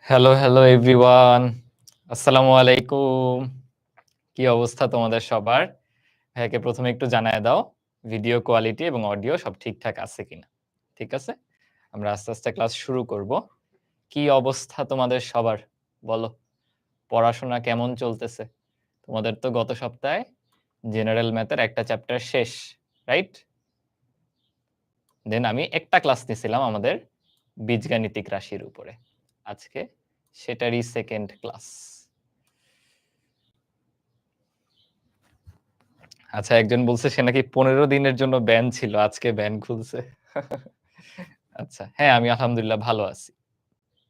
Hello, hello everyone. আসসালামু আলাইকুম। কি অবস্থা তোমাদের সবার? ভাইয়াকে ১ম এ একটু জানায় দাও, ভিডিও কোয়ালিটি এবং অডিও সব ঠিকঠাক আছে কিনা? ঠিক আছে? আমরা আস্তে, আস্তে ক্লাস শুরু করব। কি অবস্থা তোমাদের সবার? বলো। পড়াশোনা কেমন চলতেছে? তোমাদের তো গত সপ্তাহে জেনারেল ম্যাথের একটা চ্যাপ্টার শেষ, রাইট? দেন আমি একটা ক্লাস নিছিলাম আমাদের বীজগাণিতিক রাশির উপরে। আজকে সেটারই 2nd ক্লাস। আচ্ছা, একজন বলছে সে নাকি ১৫ দিনের জন্য ব্যান ছিল। আজকে ব্যান খুলছে। আচ্ছা। হ্যাঁ, আমি আলহামদুলিল্লাহ ভালো আছি।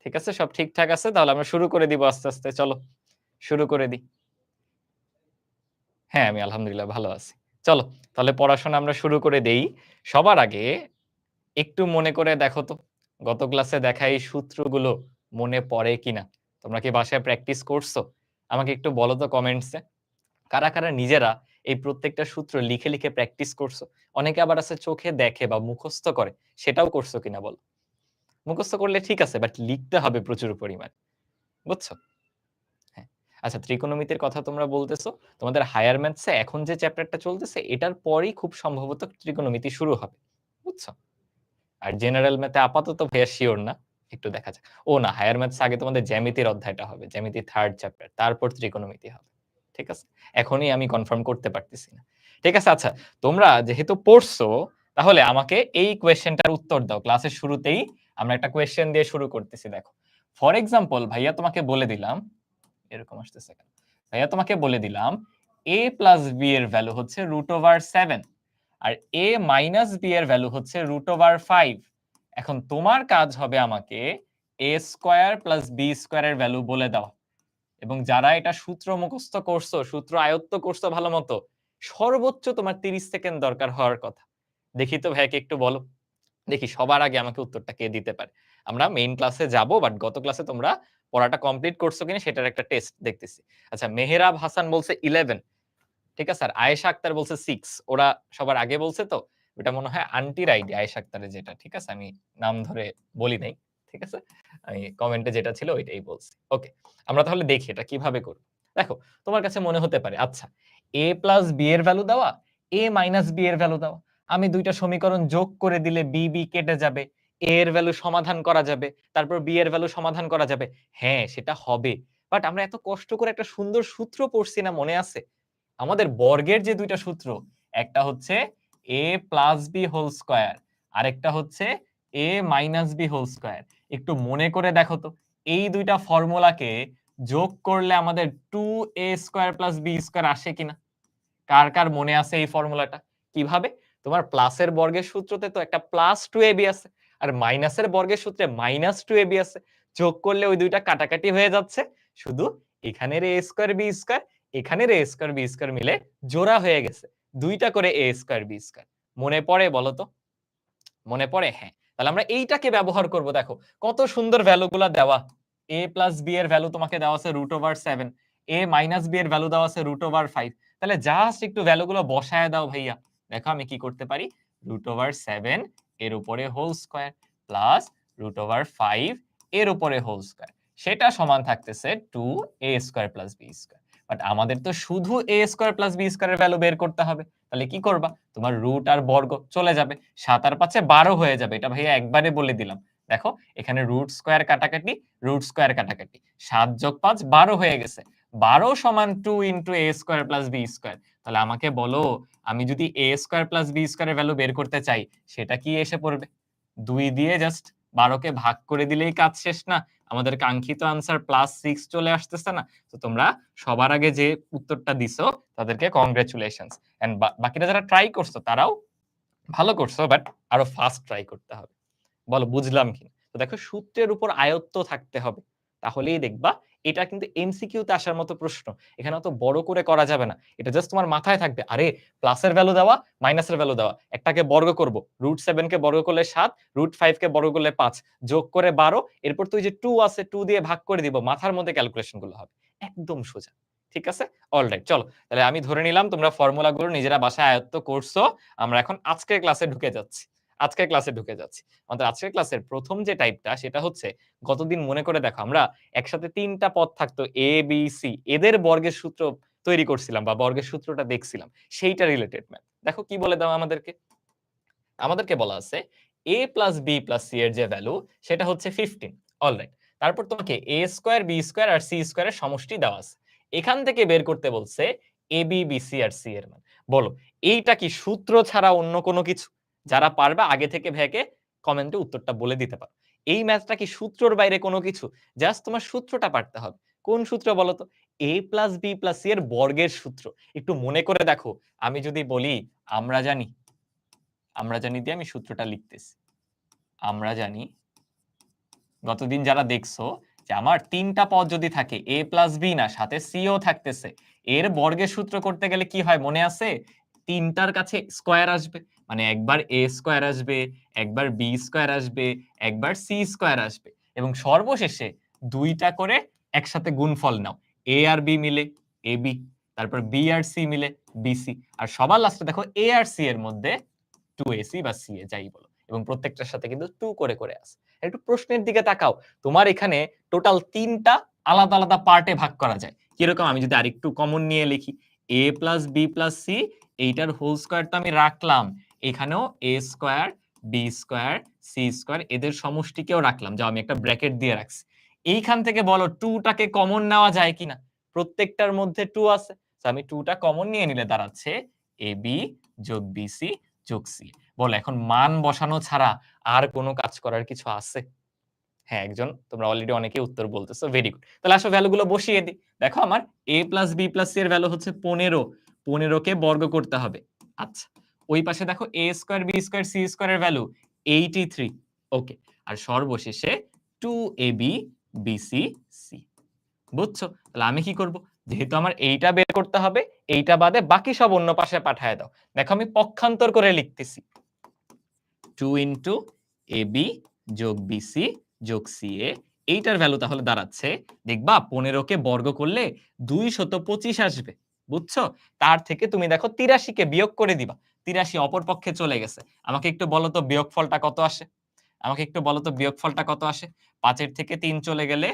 ঠিক আছে? সব ঠিকঠাক আছে? তাহলে আমরা শুরু করে দিব আস্তে, আস্তে। চলো, শুরু করে দিই। হ্যাঁ, আমি আলহামদুলিল্লাহ ভালো আছি। চলো, তাহলে পড়াশোনা আমরা শুরু করে দেই। সবার আগে একটু মনে করে দেখো তো, গত ক্লাসে দেখা এই সূত্রগুলো মনে পড়ে কিনা? তোমরা কি বাসায় প্র্যাকটিস করছো? আমাকে একটু বলো তো কমেন্টসে। কারা, কারা নিজেরা এই প্রত্যেকটা সূত্র লিখে, লিখে প্র্যাকটিস করছো? অনেকে আবার আছে চোখে দেখে বা মুখস্থ করে। সেটাও করছো কিনা বলো? মুখস্থ করলে ঠিক আছে, বাট লিখতে হবে প্রচুর পরিমাণে। বুঝছো? হ্যাঁ। আচ্ছা, ত্রিকোণমিতির কথা তোমরা বলতেছো। তোমাদের হায়ার ম্যাথস এ এখন যে চ্যাপ্টারটা চলতেছে এটার পরেই খুব সম্ভবত ত্রিকোণমিতি শুরু হবে। বুঝছো? আর জেনারেল ম্যাথে আপাতত ভাইয়া সিওর না। একটু দেখা যাক। ও না, হায়ার ম্যাথস আগে তোমাদের জ্যামিতির অধ্যায়টা হবে। জ্যামিতি 3rd চ্যাপ্টার। তারপর ত্রিকোণমিতি হবে। ঠিক আছে? এখনই আমি কনফার্ম করতে পারতেছি না। ঠিক আছে? আচ্ছা, তোমরা যেহেতু পড়ছো তাহলে আমাকে এই কোয়েশ্চেনটার উত্তর দাও। ক্লাসের শুরুতেই আমরা একটা কোয়েশ্চেন দিয়ে শুরু করতেছি দেখো। ফর এক্সাম্পল ভাইয়া তোমাকে বলে দিলাম, এরকম আসতেছে কেন? ভাইয়া তোমাকে বলে দিলাম a প্লাস b এর ভ্যালু হচ্ছে √7 আর a মাইনাস b এর ভ্যালু হচ্ছে √5। এখন তোমার কাজ হবে আমাকে a স্কয়ার প্লাস b স্কয়ারের ভ্যালু বলে দাও। এবং যারা এটা সূত্র মুখস্থ করছো, সূত্র আয়ত্ত করছো ভালো মতো, সর্বোচ্চ তোমার 30 সেকেন্ড দরকার হওয়ার কথা। দেখি তো ভাইয়াকে একটু বলো। দেখি সবার আগে আমাকে উত্তরটা কে দিতে পারে। আমরা মেইন ক্লাসে যাব, বাট গত ক্লাসে তোমরা পড়াটা কমপ্লিট করছো কিনা সেটার একটা টেস্ট দেখতেছি। আচ্ছা, মেহেরাব হাসান বলছে 11। ঠিক আছে? আর আয়েশা আক্তার বলছে 6। ওরা সবার আগে বলছে তো। ওটা মনে হয় আন্টির আইডি আয়েশা আক্তারের যেটা। ঠিক আছে? আমি নাম ধরে বলি নাই। ঠিক আছে? আমি কমেন্টে যেটা ছিল ওইটাই বলছি। ওকে। আমরা তাহলে দেখি এটা কিভাবে করব। দেখো, তোমার কাছে মনে হতে পারে আচ্ছা, a প্লাস b এর ভ্যালু দেওয়া, a মাইনাস b এর ভ্যালু দেওয়া। আমি দুইটা সমীকরণ যোগ করে দিলে b b কেটে যাবে। a এর ভ্যালু সমাধান করা যাবে। তারপর b এর ভ্যালু সমাধান করা যাবে। হ্যাঁ, সেটা হবে। বাট আমরা এত কষ্ট করে একটা সুন্দর সূত্র পড়ছি না, মনে আছে? আমাদের বর্গের যে দুইটা সূত্র, একটা হচ্ছে a plus b whole square, আরেকটা হচ্ছে a minus b whole square. একটু মনে করে দেখো তো, এই দুইটা ফর্মুলাকে যোগ করলে আমাদের 2a square plus b square আসে কিনা? কার, কার মনে আছে এই ফর্মুলাটা? কিভাবে? তোমার প্লাসের বর্গের সূত্রতে তো একটা প্লাস 2ab আছে। আর মাইনাসের বর্গের সূত্রে মাইনাস 2ab আছে। যোগ করলে ওই দুইটা কাটাকাটি হয়ে যাচ্ছে। শুধু এখানের a স্কয়ার b স্কয়ার, এখানের a স্কয়ার b স্কয়ার মিলে জোড়া হয়ে গেছে। দুইটা করে a স্কয়ার b স্কয়ার। মনে পড়ে বলো তো? মনে পড়ে? হ্যাঁ। তাহলে আমরা এইটাকে ব্যবহার করব দেখো। কত সুন্দর ভ্যালুগুলা দেওয়া। a প্লাস b এর ভ্যালু তোমাকে দেওয়া আছে √7, a মাইনাস b এর ভ্যালু দেওয়া আছে √5। তাহলে জাস্ট একটু ভ্যালুগুলো বসায় দাও ভাইয়া। দেখো আমি কি করতে পারি? √7 এর উপরে হোল স্কয়ার প্লাস √5 এর উপরে হোল স্কয়ার। সেটা সমান থাকতেছে 2a square plus b square. But আমাদের তো শুধু a স্কয়ার প্লাস b স্কয়ারের ভ্যালু বের করতে হবে। তাহলে কি করবা? তোমার রুট আর বর্গ চলে যাবে। ৭ আর ৫ এ ১২ হয়ে যাবে। এটা ভাইয়া একবারে বলে দিলাম। দেখো, এখানে রুট স্কয়ার কাটাকাটি, রুট স্কয়ার কাটাকাটি। ৭ যোগ ৫ ১২ হয়ে গেছে। ১২ সমান 2 into a square plus b square. তাহলে আমাকে বলো, আমি যদি a স্কয়ার প্লাস b স্কয়ারের ভ্যালু বের করতে চাই, সেটা কি এসে পড়বে? ২ দিয়ে জাস্ট ১২ কে ভাগ করে দিলেই কাজ শেষ না? আমাদের কাঙ্ক্ষিত আনসার +6 চলে আসতেছে না? তো তোমরা সবার আগে যে উত্তরটা দিছো তাদেরকে কংগ্রাচুলেশনস। এন্ড বাকিরা যারা ট্রাই করছো তারাও ভালো করছো, বাট আরো ফাস্ট ট্রাই করতে হবে। বলো বুঝলাম কিনা? তো দেখো, সূত্রের উপর আয়ত্ত থাকতে হবে। তাহলেই দেখবা এটা কিন্তু এমসিকিউ তে আসার মতো প্রশ্ন। এখানে অত বড় করে করা যাবে না। এটা জাস্ট তোমার মাথায় থাকবে। আরে, প্লাসের ভ্যালু দেওয়া, মাইনাসের ভ্যালু দেওয়া। একটাকে বর্গ করব। √7 কে বর্গ করলে ৭, √5 কে বর্গ করলে ৫, যোগ করে ১২, এরপর তো ওই যে 2 আছে 2 দিয়ে ভাগ করে দিব। মাথার মধ্যে ক্যালকুলেশন গুলো হবে। একদম সোজা। ঠিক আছে? অলরাইট, চলো। তাহলে আমি ধরে নিলাম তোমরা ফর্মুলা গুলো নিজেরা বাসায় আয়ত্ত করছো। আমরা এখন আজকের ক্লাসে ঢুকে যাচ্ছি। আজকের ক্লাসে ঢুকে যাচ্ছি। আমাদের আজকের ক্লাসের প্রথম যে টাইপটা সেটা হচ্ছে গতদিন মনে করে দেখো আমরা একসাথে ৩ টা পদ থাকতো A, B, C এদের বর্গের সূত্র তৈরি করছিলাম বা বর্গের সূত্রটা দেখছিলাম। সেইটা রিলেটেড ম্যাথ। দেখো কি বলে দাও আমাদেরকে? আমাদেরকে বলা আছে a plus b plus c এর যে ভ্যালু সেটা হচ্ছে 15 অলরাইট। তারপর তোমাকে a স্কয়ার b স্কয়ার আর c স্কয়ারের সমষ্টি দেওয়া আছে। এখান থেকে বের করতে বলছে ab bc আর c এর মান। বলো এইটা কি সূত্র ছাড়া অন্য কোনো কিছু? যারা পারবে আগে থেকে ভেকে কমেন্টে উত্তরটা বলে দিতে পারো। এই ম্যাথটা কি সূত্রর বাইরে কোনো কিছু? জাস্ট তোমার সূত্রটা পারতে হবে। কোন সূত্র বলো তো? a plus b plus c এর বর্গের সূত্র। একটু মনে করে দেখো, আমি যদি বলি আমরা জানি দিয়ে আমি সূত্রটা লিখতেছি। আমরা জানি, গতদিন যারা দেখছো যে আমার ৩ টা পদ যদি থাকে a প্লাস b না সাথে c ও থাকতেছে, এর বর্গের সূত্র করতে গেলে কি হয় মনে আছে? ৩ টার কাছে স্কয়ার আসবে। মানে একবার a স্কয়ার আসবে, একবার b স্কয়ার আসবে, একবার c স্কয়ার আসবে এবং সর্বশেষে ২ টা করে একসাথে গুণফল নাও। a আর b মিলে ab, তারপর b আর c মিলে bc আর সবার লাস্টে দেখো a আর c এর মধ্যে 2ac বা ca যাই বলো এবং প্রত্যেকটার সাথে কিন্তু 2 করে করে আছে। একটু প্রশ্নের দিকে তাকাও। তোমার এখানে টোটাল ৩ টা আলাদা আলাদা পার্টে ভাগ করা যায়। কিরকম আমি যদি আরেকটু কমন নিয়ে লিখি a plus b plus c এইটার হোল স্কয়ার তো আমি রাখলাম। এখানেও a square b square c square এদের সমষ্টিকেও রাখলাম। যাও আমি একটা ব্র্যাকেট দিয়ে রাখছি। এইখান থেকে বলো 2 টাকে কমন নেওয়া যায় কিনা? প্রত্যেকটার মধ্যে 2 আছে। সো আমি 2 টা কমন নিয়ে নিলে দাঁড়াচ্ছে ab যোগ bc যোগ c। বলো এখন মান বসানো ছাড়া আর কোনো কাজ করার কিছু আছে? হ্যাঁ, একজন তোমরা অলরেডি অনেকেই উত্তর বলতেছো। Very good. তাহলে আসো ভ্যালু গুলো বসিয়ে দিই। দেখো আমার a plus b plus c এর ভ্যালু হচ্ছে 15। 15 কে বর্গ করতে হবে। আচ্ছা। ওই পাশে দেখো a square b square c square এর ভ্যালু 83। ওকে। আর সর্বশেষে 2ab bc c। বুঝছো? তাহলে আমি কি করব? যেহেতু আমার এইটা বের করতে হবে, এইটা বাদে বাকি সব অন্য পাশে পাঠায় দাও। দেখো আমি পক্ষান্তর করে লিখতেছি। 2 ইনটু ab যোগ bc যোগ ca এইটার ভ্যালু তাহলে দাঁড়াচ্ছে, দেখবা 15 কে বর্গ করলে 225 আসবে। বুঝছো? তার থেকে তুমি দেখো 83 কে বিয়োগ করে দিবা। 83 অপর পক্ষে চলে গেছে। আমাকে একটু বলো তো বিয়োগফলটা কত আসে? আমাকে একটু বলো তো বিয়োগফলটা কত আসে? ৫ এর থেকে ৩ চলে গেলে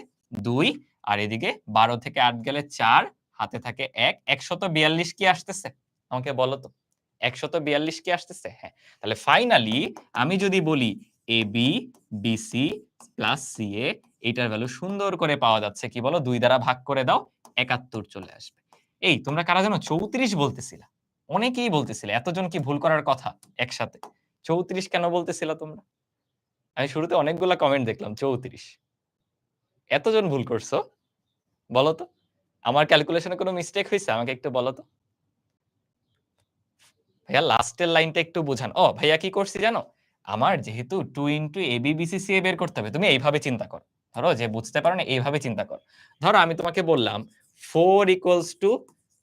২ আর এদিকে ১২ থেকে ৮ গেলে ৪ হাতে থাকে ১ ১৪২ কি আসতেছে? আমাকে বলো তো। ১৪২ কি আসতেছে? হ্যাঁ। তাহলে ফাইনালি আমি যদি বলি AB BC প্লাস CA এইটার ভ্যালু সুন্দর করে পাওয়া যাচ্ছে। কি বলো? ২ দ্বারা ভাগ করে দাও ৭১ চলে আসবে। এই তোমরা কারা যেন ৩৪ বলতেছিলা? অনেকেই বলতেছিলে। এতজন কি ভুল করার কথা একসাথে? ৩৪ কেন বলতেছিলা তোমরা? আমি শুরুতে অনেকগুলা কমেন্ট দেখলাম ৩৪। এতজন ভুল করছো? বলো তো? আমার ক্যালকুলেশনে কোনো মিস্টেক হইছে? আমাকে একটু বলো তো? ভাইয়া লাস্টের লাইনটা একটু বুঝান। ও ভাইয়া কি করছি জানো? আমার যেহেতু 2 ইনটু AB BC CA বের করতে হবে। তুমি এইভাবে চিন্তা করো। ধরো যে বুঝতে পারো না এইভাবে চিন্তা করো। ধরো আমি তোমাকে বললাম 4 ইকুয়ালস টু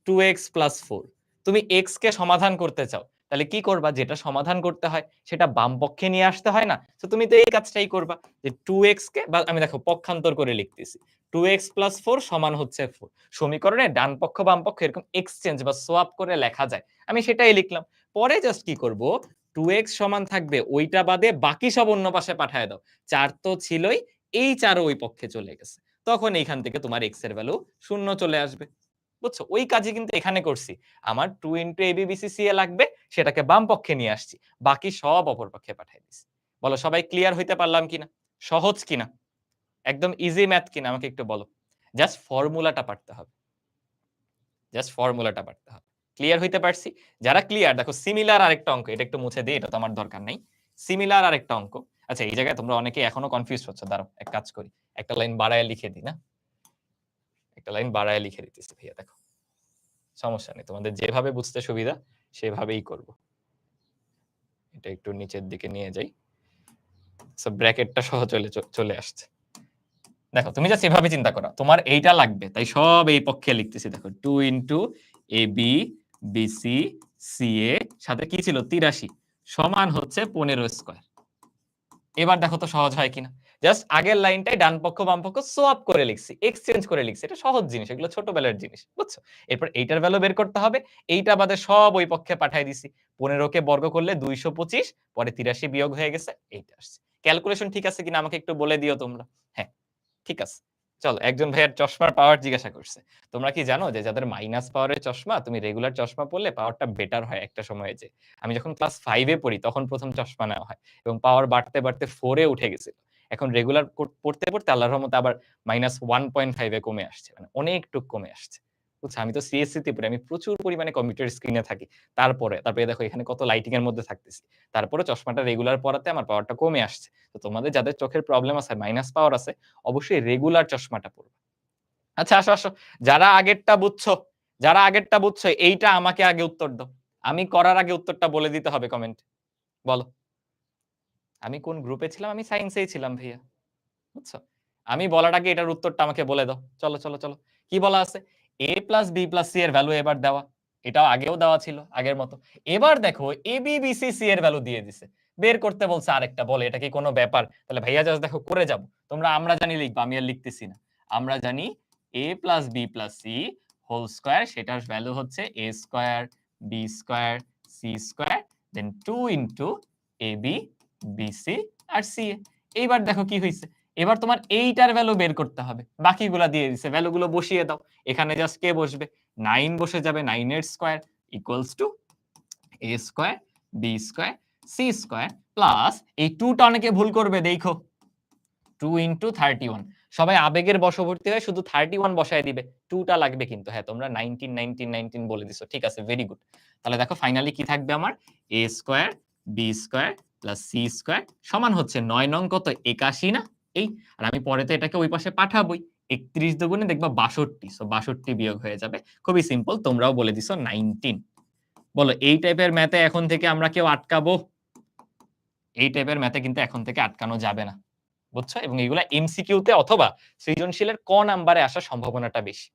2x প্লাস 4। তুমি x কে সমাধান করতে চাও। তাহলে কি করবা? যেটা সমাধান করতে হয় সেটা বাম পক্ষে নিয়ে আসতে হয় না? তো তুমি তো এই কাজটাই করবা। যে 2x কে বা আমি দেখো পক্ষান্তর করে লিখতেছি। 2x প্লাস 4 সমান হচ্ছে 4। সমীকরণে ডান পক্ষ বাম পক্ষ এরকম এক্সচেঞ্জ বা সোয়াপ করে লেখা যায়। আমি সেটাই লিখলাম। পরে জাস্ট কি করব? 2x সমান থাকবে ওইটা বাদে বাকি সব অন্য পাশে পাঠায় দাও। ৪ তো ছিলই, এই ৪ ও ওই পক্ষে চলে গেছে। তখন এইখান থেকে তোমার x এর ভ্যালু 0 চলে আসবে। বুঝছো? ওই কাজই কিন্তু এখানে করছি। আমার 2 ইনটু AB BC CA লাগবে, সেটাকে বাম পক্ষে নিয়ে আসছি। বাকি সব অপর পক্ষে পাঠিয়ে দিছি। বলো সবাই ক্লিয়ার হইতে পারলাম কিনা? সহজ কিনা? একদম ইজি ম্যাথ কিনা আমাকে একটু বলো। জাস্ট ফর্মুলাটা পারতে হবে। জাস্ট ফর্মুলাটা পারতে হবে। ক্লিয়ার হইতে পারছি? যারা ক্লিয়ার দেখো সিমিলার আরেকটা অঙ্ক, এটা একটু মুছে দেই, এটা তো আমার দরকার নাই। সিমিলার আরেকটা অঙ্ক। আচ্ছা এই জায়গায় তোমরা অনেকে এখনো কনফিউজড হচ্ছ। দাঁড়াও এক কাজ করি। একটা লাইন বাড়ায় লিখে দিই না? একটা লাইন বাড়ায় লিখে দিতেছি ভাইয়া দেখো। সমস্যা নেই। তোমাদের যেভাবে বুঝতে সুবিধা সেভাবেই করব। এটা একটু নিচের দিকে নিয়ে যাই। সো ব্র্যাকেটটা সহ চলে আসছে। দেখো তুমি জাস্ট এভাবে চিন্তা করো। তোমার এইটা লাগবে। তাই সব এই পক্ষে লিখতেছি দেখো। 2 ইনটু AB BC CA সাথে কি ছিল 83 সমান হচ্ছে 15 স্কয়ার। এবার দেখো তো সহজ হয় কিনা। জাস্ট আগের লাইনটাই ডান পক্ষ বাম পক্ষ সোয়াপ করে লিখছি, এক্সচেঞ্জ করে লিখছি। এটা সহজ জিনিস, এগুলো ছোটবেলার জিনিস, বুঝছো? এরপর এইটার ভ্যালু বের করতে হবে। এইটা বাদে সব ওই পক্ষে পাঠায় দিছি। 15 কে বর্গ করলে 225, পরে 83 বিয়োগ হয়ে গেছে, এইটা আসছে। ক্যালকুলেশন ঠিক আছে কিনা আমাকে একটু বলে দিও তোমরা। হ্যাঁ, ঠিক আছে। চলো, একজন ভাইয়ার চশমার পাওয়ার জিজ্ঞাসা করছে। তোমরা কি জানো যে যাদের মাইনাস পাওয়ারের চশমা, তুমি রেগুলার চশমা পড়লে পাওয়ারটা বেটার হয় একটা সময়ে যেয়ে। আমি যখন ক্লাস 5 এ পড়ি তখন ১ম চশমা নেওয়া হয় এবং পাওয়ার বাড়তে, বাড়তে 4 এ উঠে গেছিল। এখন রেগুলার পড়তে, পড়তে আল্লাহর রহমতে আবার -1.5 এ কমে আসছে। মানে অনেকটুক কমে আসছে। বুঝছো? আমি তো সিএসসি তে পড়ি। আমি প্রচুর পরিমাণে কম্পিউটার স্ক্রিনে থাকি। তারপরে দেখো এখানে কত লাইটিং এর মধ্যে থাকতেছি। তারপরেও চশমাটা রেগুলার পড়াতে আমার পাওয়ারটা কমে আসছে। তো তোমাদের যাদের চোখের প্রবলেম আছে, মাইনাস পাওয়ার আছে, অবশ্যই রেগুলার চশমাটা পড়বা। আচ্ছা, আসো। যারা আগেরটা বুঝছো এইটা আমাকে আগে উত্তর দাও। আমি করার আগে উত্তরটা বলে দিতে হবে কমেন্টে। বলো। আমি কোন গ্রুপে ছিলাম? আমি সায়েন্সেই ছিলাম ভাইয়া। বুঝছো? আমি বলার আগে এটার উত্তরটা আমাকে বলে দাও। চলো। কি বলা আছে? a plus b plus c এর ভ্যালু এবার দেওয়া। এটাও আগেও দেওয়া ছিল, আগের মতো। এবার দেখো a b b c c এর ভ্যালু দিয়ে দিছে। বের করতে বলছে আরেকটা। বলে এটা কি কোনো ব্যাপার? তাহলে ভাইয়া জাস্ট দেখো করে যাব। তোমরা আমরা জানি লিখবা, আমি আর লিখতেছি না। আমরা জানি a plus b plus c whole square, সেটার ভ্যালু হচ্ছে a square b square c square then 2 into ab bc আর ca। এইবার দেখো কি হইছে। এবার তোমার এইটার ভ্যালু বের করতে হবে। বাকিগুলা দিয়ে দিছে। ভ্যালুগুলো বসিয়ে দাও। এখানে জাস্ট কে বসবে? 9 বসে যাবে। 9 এর square equals to a square b square c square plus এই 2 টা অনেকে ভুল করবে দেখো। 2 ইনটু 31। সবাই আবেগের বশবর্তী হয়ে শুধু 31 বসায় দিবে। 2 টা লাগবে কিন্তু। হ্যাঁ, তোমরা 19 বলে দিছো। ঠিক আছে, ভেরি গুড। তাহলে দেখো ফাইনালি কি থাকবে আমার? a square b square plus c square সমান হচ্ছে 9 নং কত? 81 না? এই, আর আমি পরে তো এটাকে ওই পাশে পাঠাবোই। 31 দুগুণে দেখবা 62, সো 62 বিয়োগ হয়ে যাবে। খুবই সিম্পল, তোমরাও বলে দিছো 19। বলো এই টাইপের ম্যাথে এখন থেকে আমরা কেউ আটকাবো? এই টাইপের ম্যাথে কিন্তু এখন থেকে আটকানো যাবে না। বুঝছো? এবং এগুলা এমসিকিউ তে অথবা সৃজনশীলের ক নাম্বারে আসার সম্ভাবনাটা বেশি।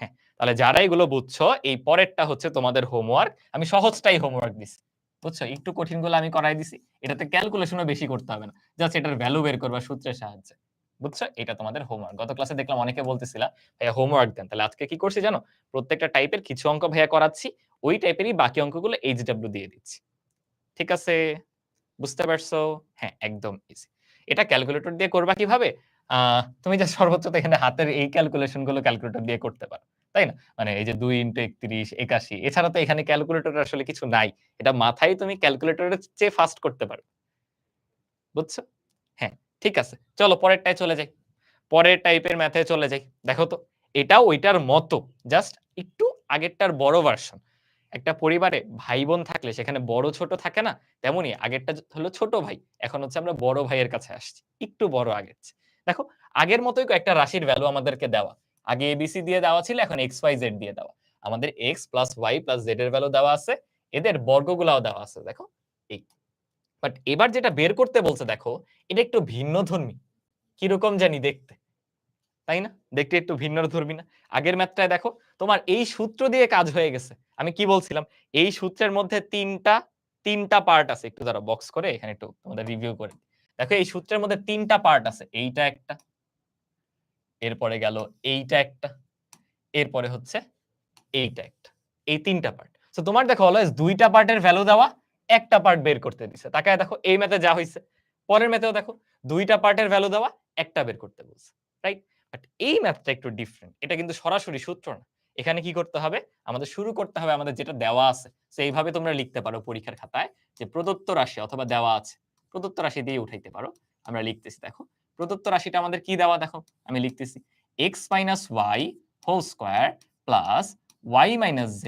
হ্যাঁ, তাহলে যারা এগুলো বুঝছো, এই পরেরটা হচ্ছে তোমাদের হোমওয়ার্ক। আমি সহজটাই হোমওয়ার্ক দিছি। বুঝছো? একটু কঠিনগুলো আমি করাই দিছি। এটাতে ক্যালকুলেশনও বেশি করতে হবে না। জাস্ট এটার ভ্যালু বের করবা সূত্রের সাহায্যে। বুঝছো? এটা তোমাদের হোমওয়ার্ক। গত ক্লাসে দেখলাম অনেকে বলতেছিলা, "ভাইয়া হোমওয়ার্ক দেন।" তাহলে আজকে কি করছি জানো? প্রত্যেকটা টাইপের কিছু অঙ্ক ভাইয়া করাচ্ছি। ওই টাইপেরই বাকি অঙ্কগুলো এইচডব্লিউ দিয়ে দিচ্ছি। ঠিক আছে? বুঝতে পারছো? হ্যাঁ, একদম ইজি। এটা ক্যালকুলেটর দিয়ে করবা কিভাবে? আ তুমি জাস্ট সর্বোচ্চ তো এখানে হাতের এই ক্যালকুলেশন গুলো ক্যালকুলেটর দিয়ে করতে পারো। তাই না? মানে এই যে ২ ইনটু ৩১, ৮১ এছাড়া তো এখানে ক্যালকুলেটরের আসলে কিছু নাই। এটা মাথায় তুমি ক্যালকুলেটরের চেয়ে ফাস্ট করতে পারো। বুঝছো? হ্যাঁ, ঠিক আছে। চলো পরেরটায় চলে যাই। পরের টাইপের ম্যাথে চলে যাই। দেখো তো, এটাও ওইটার মতো। জাস্ট একটু আগেরটার বড় ভার্সন। একটা পরিবারে ভাই-বোন থাকলে সেখানে বড় ছোট থাকে না? তেমনি আগেরটা হলো ছোট ভাই। এখন হচ্ছে আমরা বড় ভাইয়ের কাছে আসছি। একটু বড় আগের চেয়ে। দেখো, আগের মতোই কয়েকটা রাশির ভ্যালু আমাদেরকে দেওয়া। আগে ABC দিয়ে দেওয়া ছিল, এখন XYZ দিয়ে দেওয়া। আমাদের X plus Y plus Z এর ভ্যালু দেওয়া আছে। এদের বর্গগুলাও দেওয়া আছে। দেখো, এই। বাট এবার যেটা বের করতে বলছে দেখো, এটা একটু ভিন্নধর্মী। কিরকম জানি দেখতে। তাই না? দেখতে একটু ভিন্নধর্মী না? আগের ম্যাথটায় দেখো, তোমার এই সূত্র দিয়ে কাজ হয়ে গেছে। আমি কি বলছিলাম? এই সূত্রের মধ্যে ৩ টা পার্ট আছে। একটু দাঁড়াও, বক্স করে এখানে একটু তোমাদের রিভিউ করে দিই। দেখো এই সূত্রের মধ্যে ৩ টা পার্ট আছে। এইটা একটা, এরপরে গেল এইটা একটা, এরপরে হচ্ছে এইটা একটা। এই ৩ টা পার্ট। সো তোমার দেখো অলওয়েজ ২ টা পার্টের ভ্যালু দেওয়া, একটা পার্ট বের করতে দিছে। তাকায় দেখো এই ম্যাথে যা হইছে। পরের ম্যাথেও দেখো ২ টা পার্টের ভ্যালু দেওয়া, একটা বের করতে বলছে। রাইট? বাট এই ম্যাথটা একটু ডিফারেন্ট। এটা কিন্তু সরাসরি সূত্র না। এখানে কি করতে হবে? আমাদের শুরু করতে হবে আমাদের যেটা দেওয়া আছে। সো এইভাবে তোমরা লিখতে পারো পরীক্ষার খাতায় যে প্রদত্ত রাশি অথবা দেওয়া আছে। প্রদত্ত রাশি দিয়ে উঠাইতে পারো। আমরা লিখতেছি দেখো। প্রদত্ত রাশিটা আমাদের কি দেওয়া দেখো। আমি লিখতেছি x minus y whole square plus y minus z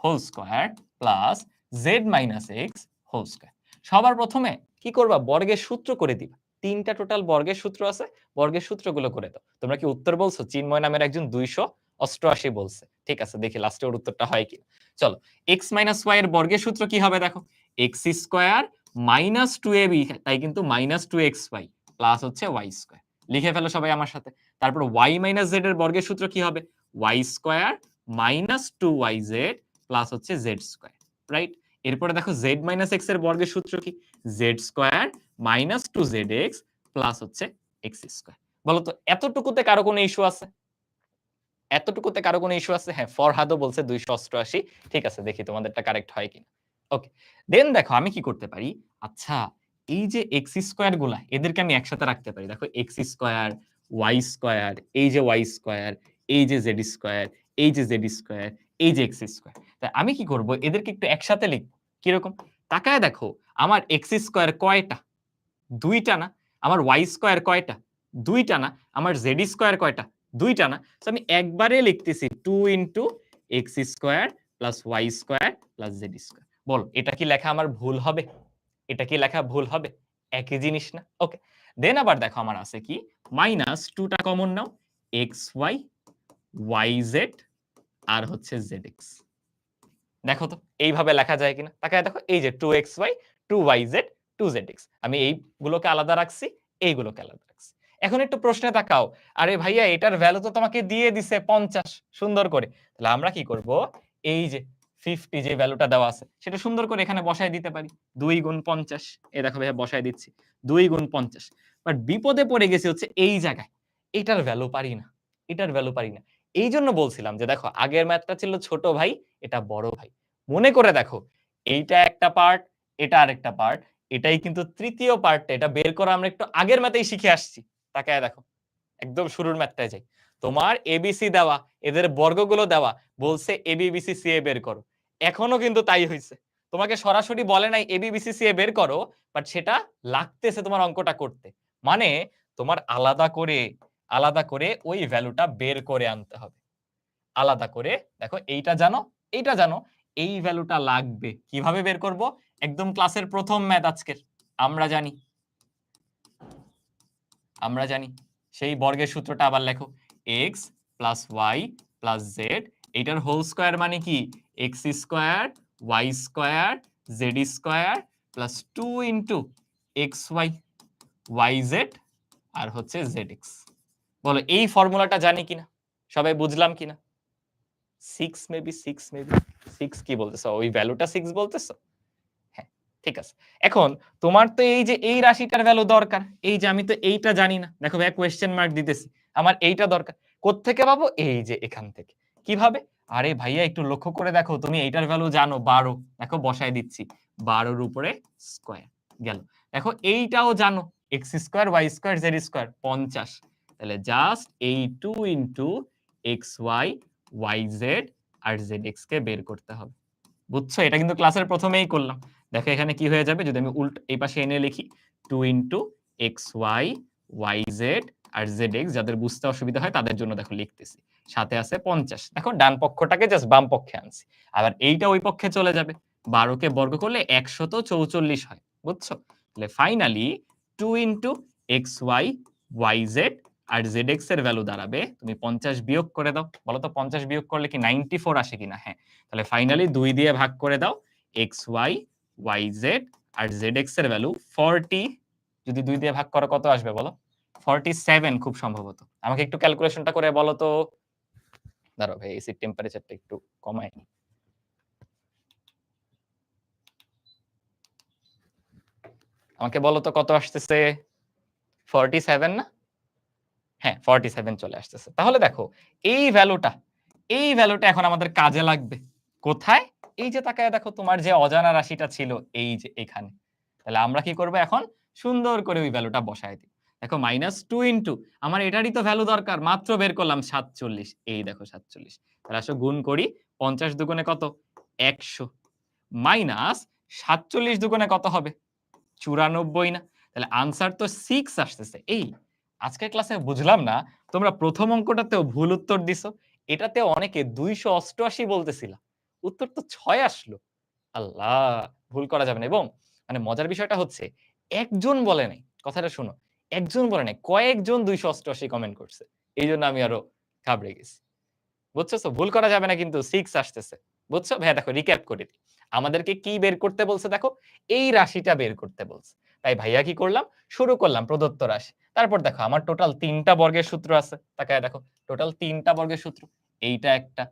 whole square plus z minus x whole square. সবার প্রথমে কি করবা? বর্গের সূত্র করে দিবা। ৩ টা টোটাল বর্গের সূত্র আছে। বর্গের সূত্রগুলো করে দাও। তোমরা কি উত্তর বলছো? চিন্ময় নামের একজন ২৮৮ বলছে। ঠিক আছে, দেখি লাস্টে ওর উত্তরটা হয় কিনা। চলো, x মাইনাস y এর বর্গের সূত্র কি হবে দেখো। x স্কয়ার মাইনাস 2ab, তাই কিন্তু মাইনাস 2xy প্লাস হচ্ছে y স্কয়ার। লিখে ফেলো সবাই আমার সাথে। তারপর y মাইনাস z এর বর্গের সূত্র কি হবে? y square minus 2yz plus হচ্ছে z স্কয়ার। রাইট? এরপরে দেখো z মাইনাস x এর বর্গের সূত্র কি? z square minus 2zx plus হচ্ছে এক্স স্কোয়ার। বলো তো এতটুকুতে কারো কোনো ইস্যু আছে? এতটুকুতে কারো কোনো ইস্যু আছে? হ্যাঁ, ফরহাদও বলছে 288। ঠিক আছে, দেখি তোমাদেরটা কারেক্ট হয় কিনা। ওকে। দেন দেখো আমি কি করতে পারি? আচ্ছা, এই যে এক্স স্কোয়ার গুলা এদেরকে আমি একসাথে রাখতে পারি। দেখো এক্স স্কোয়ার, ওয়াই স্কোয়ার, এই যে ওয়াই স্কোয়ার, এই যে জেড স্কোয়ার, এই যে জেড স্কোয়ার, এই যে এক্স স্কোয়ার। তাই আমি কি করব? এদেরকে একটু একসাথে লিখব। কিরকম? তাকায় দেখো আমার এক্স স্কোয়ার কয়টা? ২ টা না? আমার ওয়াই স্কোয়ার কয়টা? ২ টা না? আমার জেড স্কোয়ার কয়টা? ২ টা না? সো আমি একবারে লিখতেছি 2 into X square plus Y square plus Z square. বলো এটা কি লেখা আমার ভুল হবে? এটা কি লেখা ভুল হবে? একই জিনিস না? ওকে। দেন আবার দেখো আমার আছে কি? মাইনাস 2 টা কমন নাও। এক্স ওয়াই, ওয়াই জেড আর হচ্ছে জেড এক্স। দেখো তো এইভাবে লেখা যায় কিনা? তাকায় দেখো এই যে 2xy, 2yz, 2zx। আমি এইগুলোকে আলাদা রাখছি, এইগুলোকে আলাদা রাখছি। এখন একটু প্রশ্নে তাকাও। আরে ভাইয়া এটার ভ্যালু তো তোমাকে দিয়ে দিছে 50 সুন্দর করে। তাহলে আমরা কি করব? এই যে 50 যে ভ্যালুটা দেওয়া আছে সেটা সুন্দর করে এখানে বসায় দিতে পারি। 2 গুণ 50 এই দেখো ভাইয়া বসায় দিচ্ছি। 2 গুণ 50 বাট বিপদে পড়ে গেছি হচ্ছে এই জায়গায়। এটার ভ্যালু পারি না। এটার ভ্যালু পারি না। এইজন্য বলছিলাম যে দেখো আগের ম্যাথটা ছিল ছোট ভাই, এটা বড় ভাই। মনে করে দেখো, এইটা একটা পার্ট, এটা আরেকটা পার্ট। এটাই কিন্তু তৃতীয় পার্টটা। এটা বের করা আমরা একটু আগের ম্যাথেই শিখে আসছি। তাকায়া দেখো। একদম শুরুর ম্যাথটায় যাই। তোমার এবিসি দেওয়া, এদের বর্গগুলো দেওয়া, বলছে এবি, বিসি, সিএ বের করো। এখনো কিন্তু তাই হইছে। তোমাকে সরাসরি বলে নাই এবি, বিসি, সিএ বের করো, বাট সেটা লাগতেছে তোমার অঙ্কটা করতে। মানে তোমার আলাদা করে ওই ভ্যালুটা বের করে আনতে হবে। আলাদা করে দেখো এইটা জানো, এইটা জানো, এই ভ্যালুটা লাগবে। কিভাবে বের করব? একদম ক্লাসের প্রথম ম্যাথ আজকের। আমরা জানি, আমরা জানি। সেই বর্গের সূত্রটা আবার লেখো। x plus y plus z এইটার হোল স্কয়ার মানে কি? x square, y square, z square plus 2 into xy, yz আর হচ্ছে zx। বলো এই ফর্মুলাটা জানি কিনা? সবাই বুঝলাম কিনা? 6 মেবি 6 কি বলতেছো? ওই ভ্যালুটা 6 বলতেছো? হ্যাঁ, ঠিক আছে। এখন তোমার তো এই যে এই রাশিটার ভ্যালু দরকার। এই যে আমি তো এইটা জানি না। দেখো ভাইয়া কোয়েশ্চেন মার্ক দিতেছি। আমার এইটা দরকার। কোত্থেকে পাবো? এই যে এখান থেকে। কিভাবে? আরে ভাইয়া একটু লক্ষ্য করে দেখো তুমি এইটার ভ্যালু জানো 12। দেখো বসায় দিচ্ছি। 12 এর উপরে স্কয়ার গেল। দেখো এইটাও জানো x square, y square, z square 50। তাহলে জাস্ট এই 2 ইনটু xy, yz আর zx কে বের করতে হবে। বুঝছো? এটা কিন্তু ক্লাসের প্রথমেই করলাম। দেখো এখানে কি হয়ে যাবে যদি আমি এই পাশে এনে লিখি 2 ইনটু xy, yz আর zx যাদের বুঝতে অসুবিধা হয় তাদের জন্য দেখো লিখতেছি। সাথে আছে 50। দেখো ডান পক্ষটাকে জাস্ট বাম পক্ষে আনছি। আবার এইটা ওই পক্ষে চলে যাবে। 12 কে বর্গ করলে 144 হয়। বুঝছো? তাহলে ফাইনালি 2 ইনটু xy, yz আর zx এর ভ্যালু দাঁড়াবে তুমি 50 বিয়োগ করে দাও। বলো তো 50 বিয়োগ করলে কি 94 আসে কিনা? হ্যাঁ। তাহলে ফাইনালি 2 দিয়ে ভাগ করে দাও। xy, yz আর zx এর ভ্যালু 40 যদি 2 দিয়ে ভাগ করো কত আসবে বলো? 47 খুব সম্ভবত। আমাকে একটু ক্যালকুলেশনটা করে বলো তো। দাঁড়াও ভাই এসির টেম্পারেচারটা একটু কমায় নিই। আমাকে বলো তো কত আসতেছে? 47 না? হ্যাঁ 47 চলে আসতেছে। তাহলে দেখো এই ভ্যালুটা এখন আমাদের কাজে লাগবে। কোথায়? এই যে তাকায় দেখো তোমার যে অজানা রাশিটা ছিল এই যে এখানে। তাহলে আমরা কি করব এখন? সুন্দর করে ওই ভ্যালুটা বসায় দিই। দেখো -2 ইনটু আমার এটারই তো ভ্যালু দরকার। মাত্র বের করলাম 47। এই দেখো 47। তাহলে আসো গুণ করি। 50 দুগুণে কত? 100 মাইনাস 47 দুগুণে কত হবে? 94 না? তাহলে আনসার তো 6 আসতেছে। এই আজকের ক্লাসে বুঝলাম না তোমরা প্রথম অঙ্কটাতেও ভুল উত্তর দিছো। এটাতে অনেকে 288 বলতেছিল। উত্তর তো 6 আসলো। আল্লাহ! ভুল করা যাবে না এবং মানে মজার বিষয়টা হচ্ছে একজন বলে নাই। কথাটা শোনো। একজন বলে নাই। কয়েকজন 288 কমেন্ট করছে। এইজন্য আমি আরো ঘাবড়ে গেছি। বুঝছো? ভুল করা যাবে না কিন্তু 6 আসতেছে। বুঝছো? ভাইয়া দেখো রিক্যাপ করে দিই। আমাদেরকে কি বের করতে বলছে দেখো? এই রাশিটা বের করতে বলছে। তাই ভাইয়া কি করলাম? শুরু করলাম প্রদত্ত রাশি। তারপর দেখো আমার টোটাল ৩ টা বর্গের সূত্র আছে। তাকায়া দেখো। টোটাল ৩ টা বর্গের সূত্র। এইটা একটা,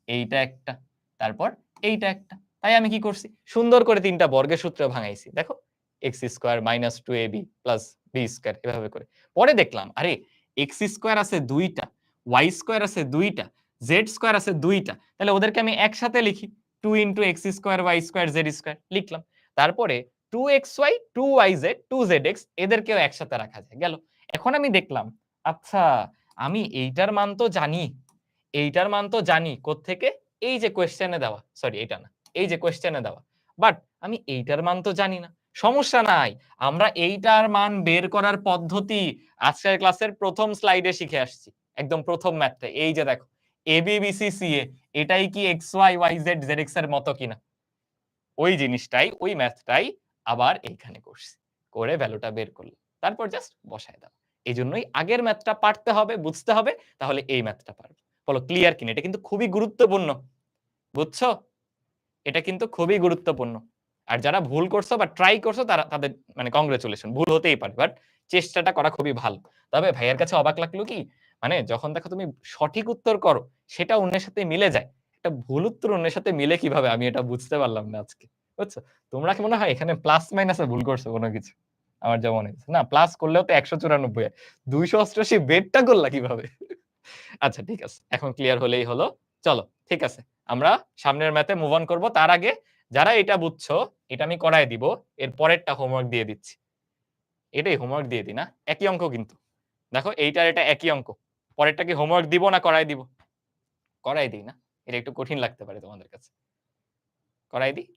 এইটা একটা, তারপর এইটা একটা। তাই আমি কি করছি? সুন্দর করে ৩ টা বর্গের সূত্র ভাঙাইছি। দেখো X square minus 2ab plus B square এভাবে করে। পরে দেখলাম আরে এক্স স্কোয়ার আছে 2টা, ওয়াই স্কোয়ার আছে 2টা, জেড স্কোয়ার আছে 2টা, তাহলে ওদেরকে আমি একসাথে লিখি 2 into X square Y square Z square লিখলাম। তারপরে 2xy 2yz 2zx এদেরকেও একসাথে রাখা যায় গেল। এখন আমি দেখলাম আচ্ছা আমি এইটার মান তো জানি, এইটার মান তো জানি কোত্থেকে, এই যে কোয়েশ্চেনে দেওয়া, সরি এটা না, এই যে কোয়েশ্চেনে দেওয়া, বাট আমি এইটার মান তো জানি না। সমস্যা নাই, আমরা এইটার মান বের করার পদ্ধতি আজকের ক্লাসের প্রথম স্লাইডে শিখে আসছি, একদম প্রথম ম্যাথে। এই যে দেখো A B B C C A, এটাই কি X Y Y Z Z X এর মতো কিনা, ওই জিনিসটাই ওই ম্যাথটাই আবার এইখানে করছি, করে ভ্যালুটা বের করলাম, তারপর জাস্ট বসায় দাও। এইজন্যই আগের ম্যাথটা পারতে হবে, বুঝতে হবে, তাহলে এই ম্যাথটা পারবে। বলো ক্লিয়ার কিনা? এটা কিন্তু খুবই গুরুত্বপূর্ণ, বুঝছো? এটা কিন্তু খুবই গুরুত্বপূর্ণ। আর যারা ভুল করছো বা ট্রাই করছো তারা তাদের মানে কংগ্রাচুলেশন, ভুল হতেই পারে, বাট চেষ্টাটা করা খুবই ভালো। তবে ভাইয়ের কাছে অবাক লাগলো কি, মানে যখন দেখো তুমি সঠিক উত্তর করো সেটা অন্যের সাথে মিলে যায়, একটা ভুল উত্তর অন্যের সাথে মিলে কিভাবে আমি এটা বুঝতে পারলাম না আজকে, বুঝছো? তোমরা কি মনে হয় এখানে প্লাস মাইনাসে ভুল করছো কোনো কিছু? আমার যা মনে হচ্ছে না, প্লাস করলেও তো 194 হয়, 288 বেরটা করলা কিভাবে? আচ্ছা ঠিক আছে, এখন ক্লিয়ার হলেই হলো। চলো ঠিক আছে, আমরা সামনের ম্যাথে মুভ অন করব। তার আগে যারা এটা বুঝছো এটা আমি করায় দিব, এর পরেরটা হোমওয়ার্ক দিয়ে দিচ্ছি। এটাই হোমওয়ার্ক দিয়ে দিই না, একই অঙ্ক কিন্তু। দেখো এইটার এটা একই অঙ্ক, পরেরটা কি হোমওয়ার্ক দিব না করায় দিব? করাই দিই না, এটা একটু কঠিন লাগতে পারে তোমাদের কাছে, করাই দিই।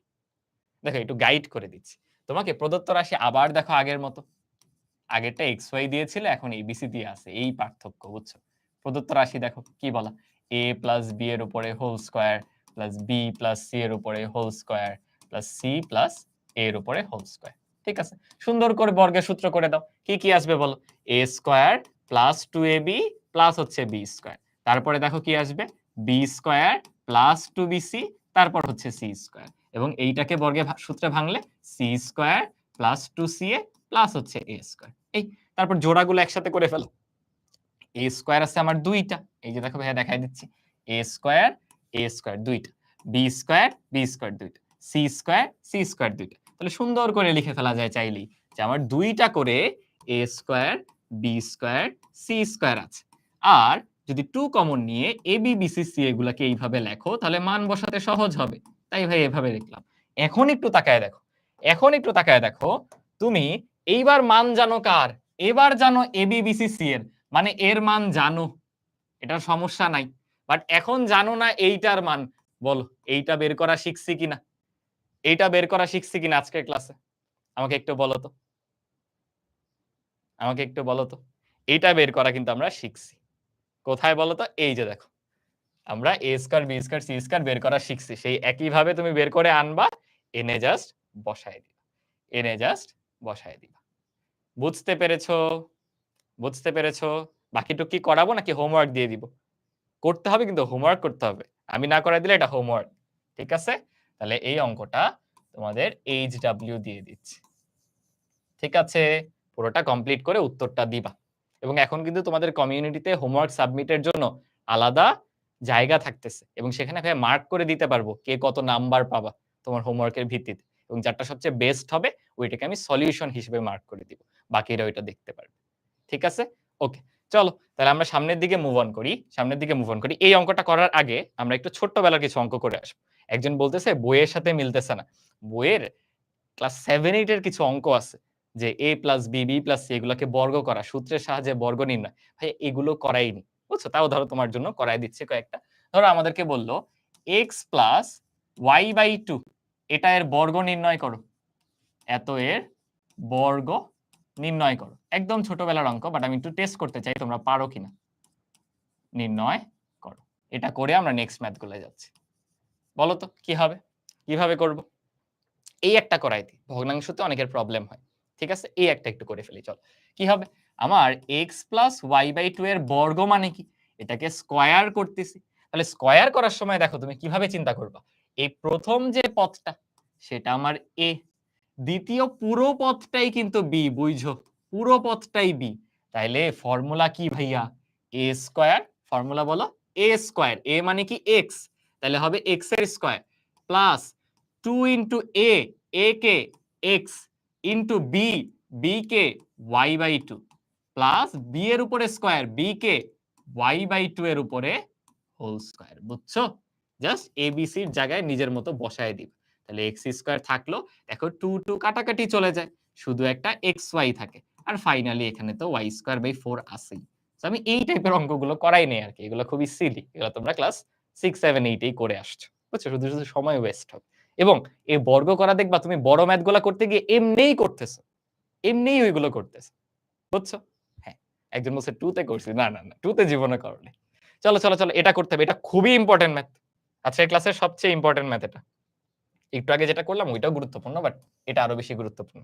দেখো একটু গাইড করে দিচ্ছি তোমাকে। প্রদত্ত রাশি আবার দেখো আগের মতো, আগেরটা এক্স ওয়াই দিয়েছিল, এখন এবিসি দিয়ে আছে, এই পার্থক্য, বুঝছো? প্রদত্ত রাশি দেখো কি বলা, a প্লাস বি এর উপরে whole square plus B plus C এর উপরে whole square plus C plus A এর উপরে হোল স্কোয়ার। ঠিক আছে, সুন্দর করে বর্গের সূত্র করে দাও। কি কি আসবে বলো? এ স্কোয়ার প্লাস 2ab প্লাস হচ্ছে বি স্কোয়ার, তারপরে দেখো কি আসবে, বি স্কোয়ার প্লাস 2bc, তারপর হচ্ছে সি স্কোয়ার, এবং এইটাকে বর্গের সূত্রে ভাঙলে C square plus 2ca plus হচ্ছে এ স্কোয়ার। এই তারপর জোড়াগুলো একসাথে করে ফেলো। এ স্কোয়ার আছে আমার 2টা, এই যে দেখো ভাইয়া দেখাই দিচ্ছি, এ স্কোয়ার 2টা, বি স্কোয়ার 2টা, সি স্কোয়ার 2টা। তাহলে সুন্দর করে লিখে ফেলা যায় চাইলেই যে আমার 2টা করে A square B square C square আছে। আর যদি 2 কমন নিয়ে A B B C C এগুলাকে এইভাবে লেখো তাহলে মান বসাতে সহজ হবে, তাই ভাই এভাবে লিখলাম। এখন একটু তাকায় দেখো, এখন একটু তাকায় দেখো, তুমি এইবার মান জানো কার? এবার জানো এ বি বি সি সি এর, মানে এর মান জানো, এটার সমস্যা নাই, বাট এখন জানো না এইটার মান। বলো এইটা বের করা শিখছি কিনা, এইটা বের করা শিখছি কিনা আজকের ক্লাসে? আমাকে একটু বলো তো, আমাকে একটু বলো তো। এইটা বের করা কিন্তু আমরা শিখছি কোথায় বলো তো? এই যে দেখো, আমরা A square B square C square বের করা শিখছি, সেই একই ভাবে তুমি বের করে আনবা, এনে জাস্ট বসায় দিবা, এনে জাস্ট বসায় দিবা। বুঝতে পেরেছো? বুঝতে পেরেছো? বাকিটুকু কি করাবো নাকি হোমওয়ার্ক দিয়ে দিব? করতে হবে, কিন্তু হোমওয়ার্ক করতে হবে, আমি না করাই দিলে এটা হোমওয়ার্ক। ঠিক আছে, তাহলে এই অঙ্কটা তোমাদের HW দিয়ে দিচ্ছি। ঠিক আছে, পুরোটা কমপ্লিট করে উত্তরটা দিবা। এবং এখন কিন্তু তোমাদের কমিউনিটিতে হোমওয়ার্ক সাবমিটের জন্য আলাদা জায়গা থাকতেছে, এবং সেখানে ভাই মার্ক করে দিতে পারবো কে কত নাম্বার পাবা তোমার হোমওয়ার্কের ভিত্তিতে, এবং যারটা সবচেয়ে বেস্ট হবে ওইটাকে আমি সলিউশন হিসেবে মার্ক করে দিব, বাকিরা ওইটা দেখতে পারবে। ঠিক আছে, ওকে, চলো তাহলে আমরা সামনের দিকে মুভ অন করি, সামনের দিকে মুভ অন করি। এই অঙ্কটা করার আগে আমরা একটু ছোট্টবেলার কিছু অঙ্ক করে আসবো। একজন বলতেছে বইয়ের সাথে মিলতেছে না, বইয়ের ক্লাস 7-8 এর কিছু অঙ্ক আছে যে a plus B B plus C এগুলোকে বর্গ করা, সূত্রের সাহায্যে বর্গ নির্ণয়। ভাই এগুলো করাইনি, বুঝছো? তাও ধরো তোমার জন্য করাই দিচ্ছে কয়েকটা। ধরো আমাদেরকে বলল x প্লাস ওয়াই বাই 2, এটা এর বর্গ নির্ণয় করো, এত এর বর্গ নির্ণয় করো। একদম ছোটবেলার অঙ্ক, বাট আমি একটু টেস্ট করতে চাই তোমরা পারো কিনা। নির্ণয় করো, এটা করে আমরা নেক্সট ম্যাথ গুলো যাচ্ছি। বলো তো কি হবে, কিভাবে করব? এই একটা করাই দিই, ভগ্নাংশতে অনেকের প্রবলেম হয়। ঠিক আছে, এই একটা একটু করে ফেলি। চল কি হবে, আমার x প্লাস ওয়াই বাই 2 এর বর্গ মানে কি, এটাকে স্কয়ার করতেছি। তাহলে স্কয়ার করার সময় দেখো তুমি কিভাবে চিন্তা করবা, এই প্রথম যে পদটা সেটা আমার a, দ্বিতীয় পুরো পদটাই কিন্তু b, বুঝছো? পুরো পদটাই b। তাইলে ফর্মুলা কি ভাইয়া? a স্কয়ার, ফর্মুলা বলো, a স্কয়ার, a মানে কি x, তাহলে হবে x এর square plus 2 into a, a কে x, ইন্টু বি, বি কে y/2 প্লাস বি এর উপরে স্কয়ার, বি কে y/2 এর উপরে হোল স্কয়ার। বুঝছো? জাস্ট এবিসি এর জায়গায় নিজের মতো বসায় দিবা। তাহলে এক্স স্কয়ার থাকলো, দেখো 2 2 কাটাকাটি চলে যায়, শুধু একটা xy থাকে। আর ফাইনালি এখানে তো y স্কয়ার বাই 4 আছেই। সো আমি এই টাইপের অঙ্কগুলো করাই নাই আরকি। এগুলো খুবই সিলি। এগুলো তোমরা ক্লাস 6, 7, 8 এই করে আসছো। বুঝছো? শুধু, শুধু সময় ওয়েস্ট হবে। এবং এই বর্গ করা দেখবা তুমি বড় ম্যাথ গুলা করতে গিয়ে এমনিই করতেছো। এমনিই ওইগুলো করতেছো। বুঝছো? হ্যাঁ। একজন বলছে 2 তে করছি। না, না, না। 2 তে জীবনে করোনি। চলো, চলো, চলো এটা করতে হবে। এটা খুবই ইম্পোর্টেন্ট ম্যাথ। আজকের ক্লাসের সবচেয়ে ইম্পোর্টেন্ট ম্যাথ এটা। একটু আগে যেটা করলাম ওইটাও গুরুত্বপূর্ণ, বাট এটা আরো বেশি গুরুত্বপূর্ণ।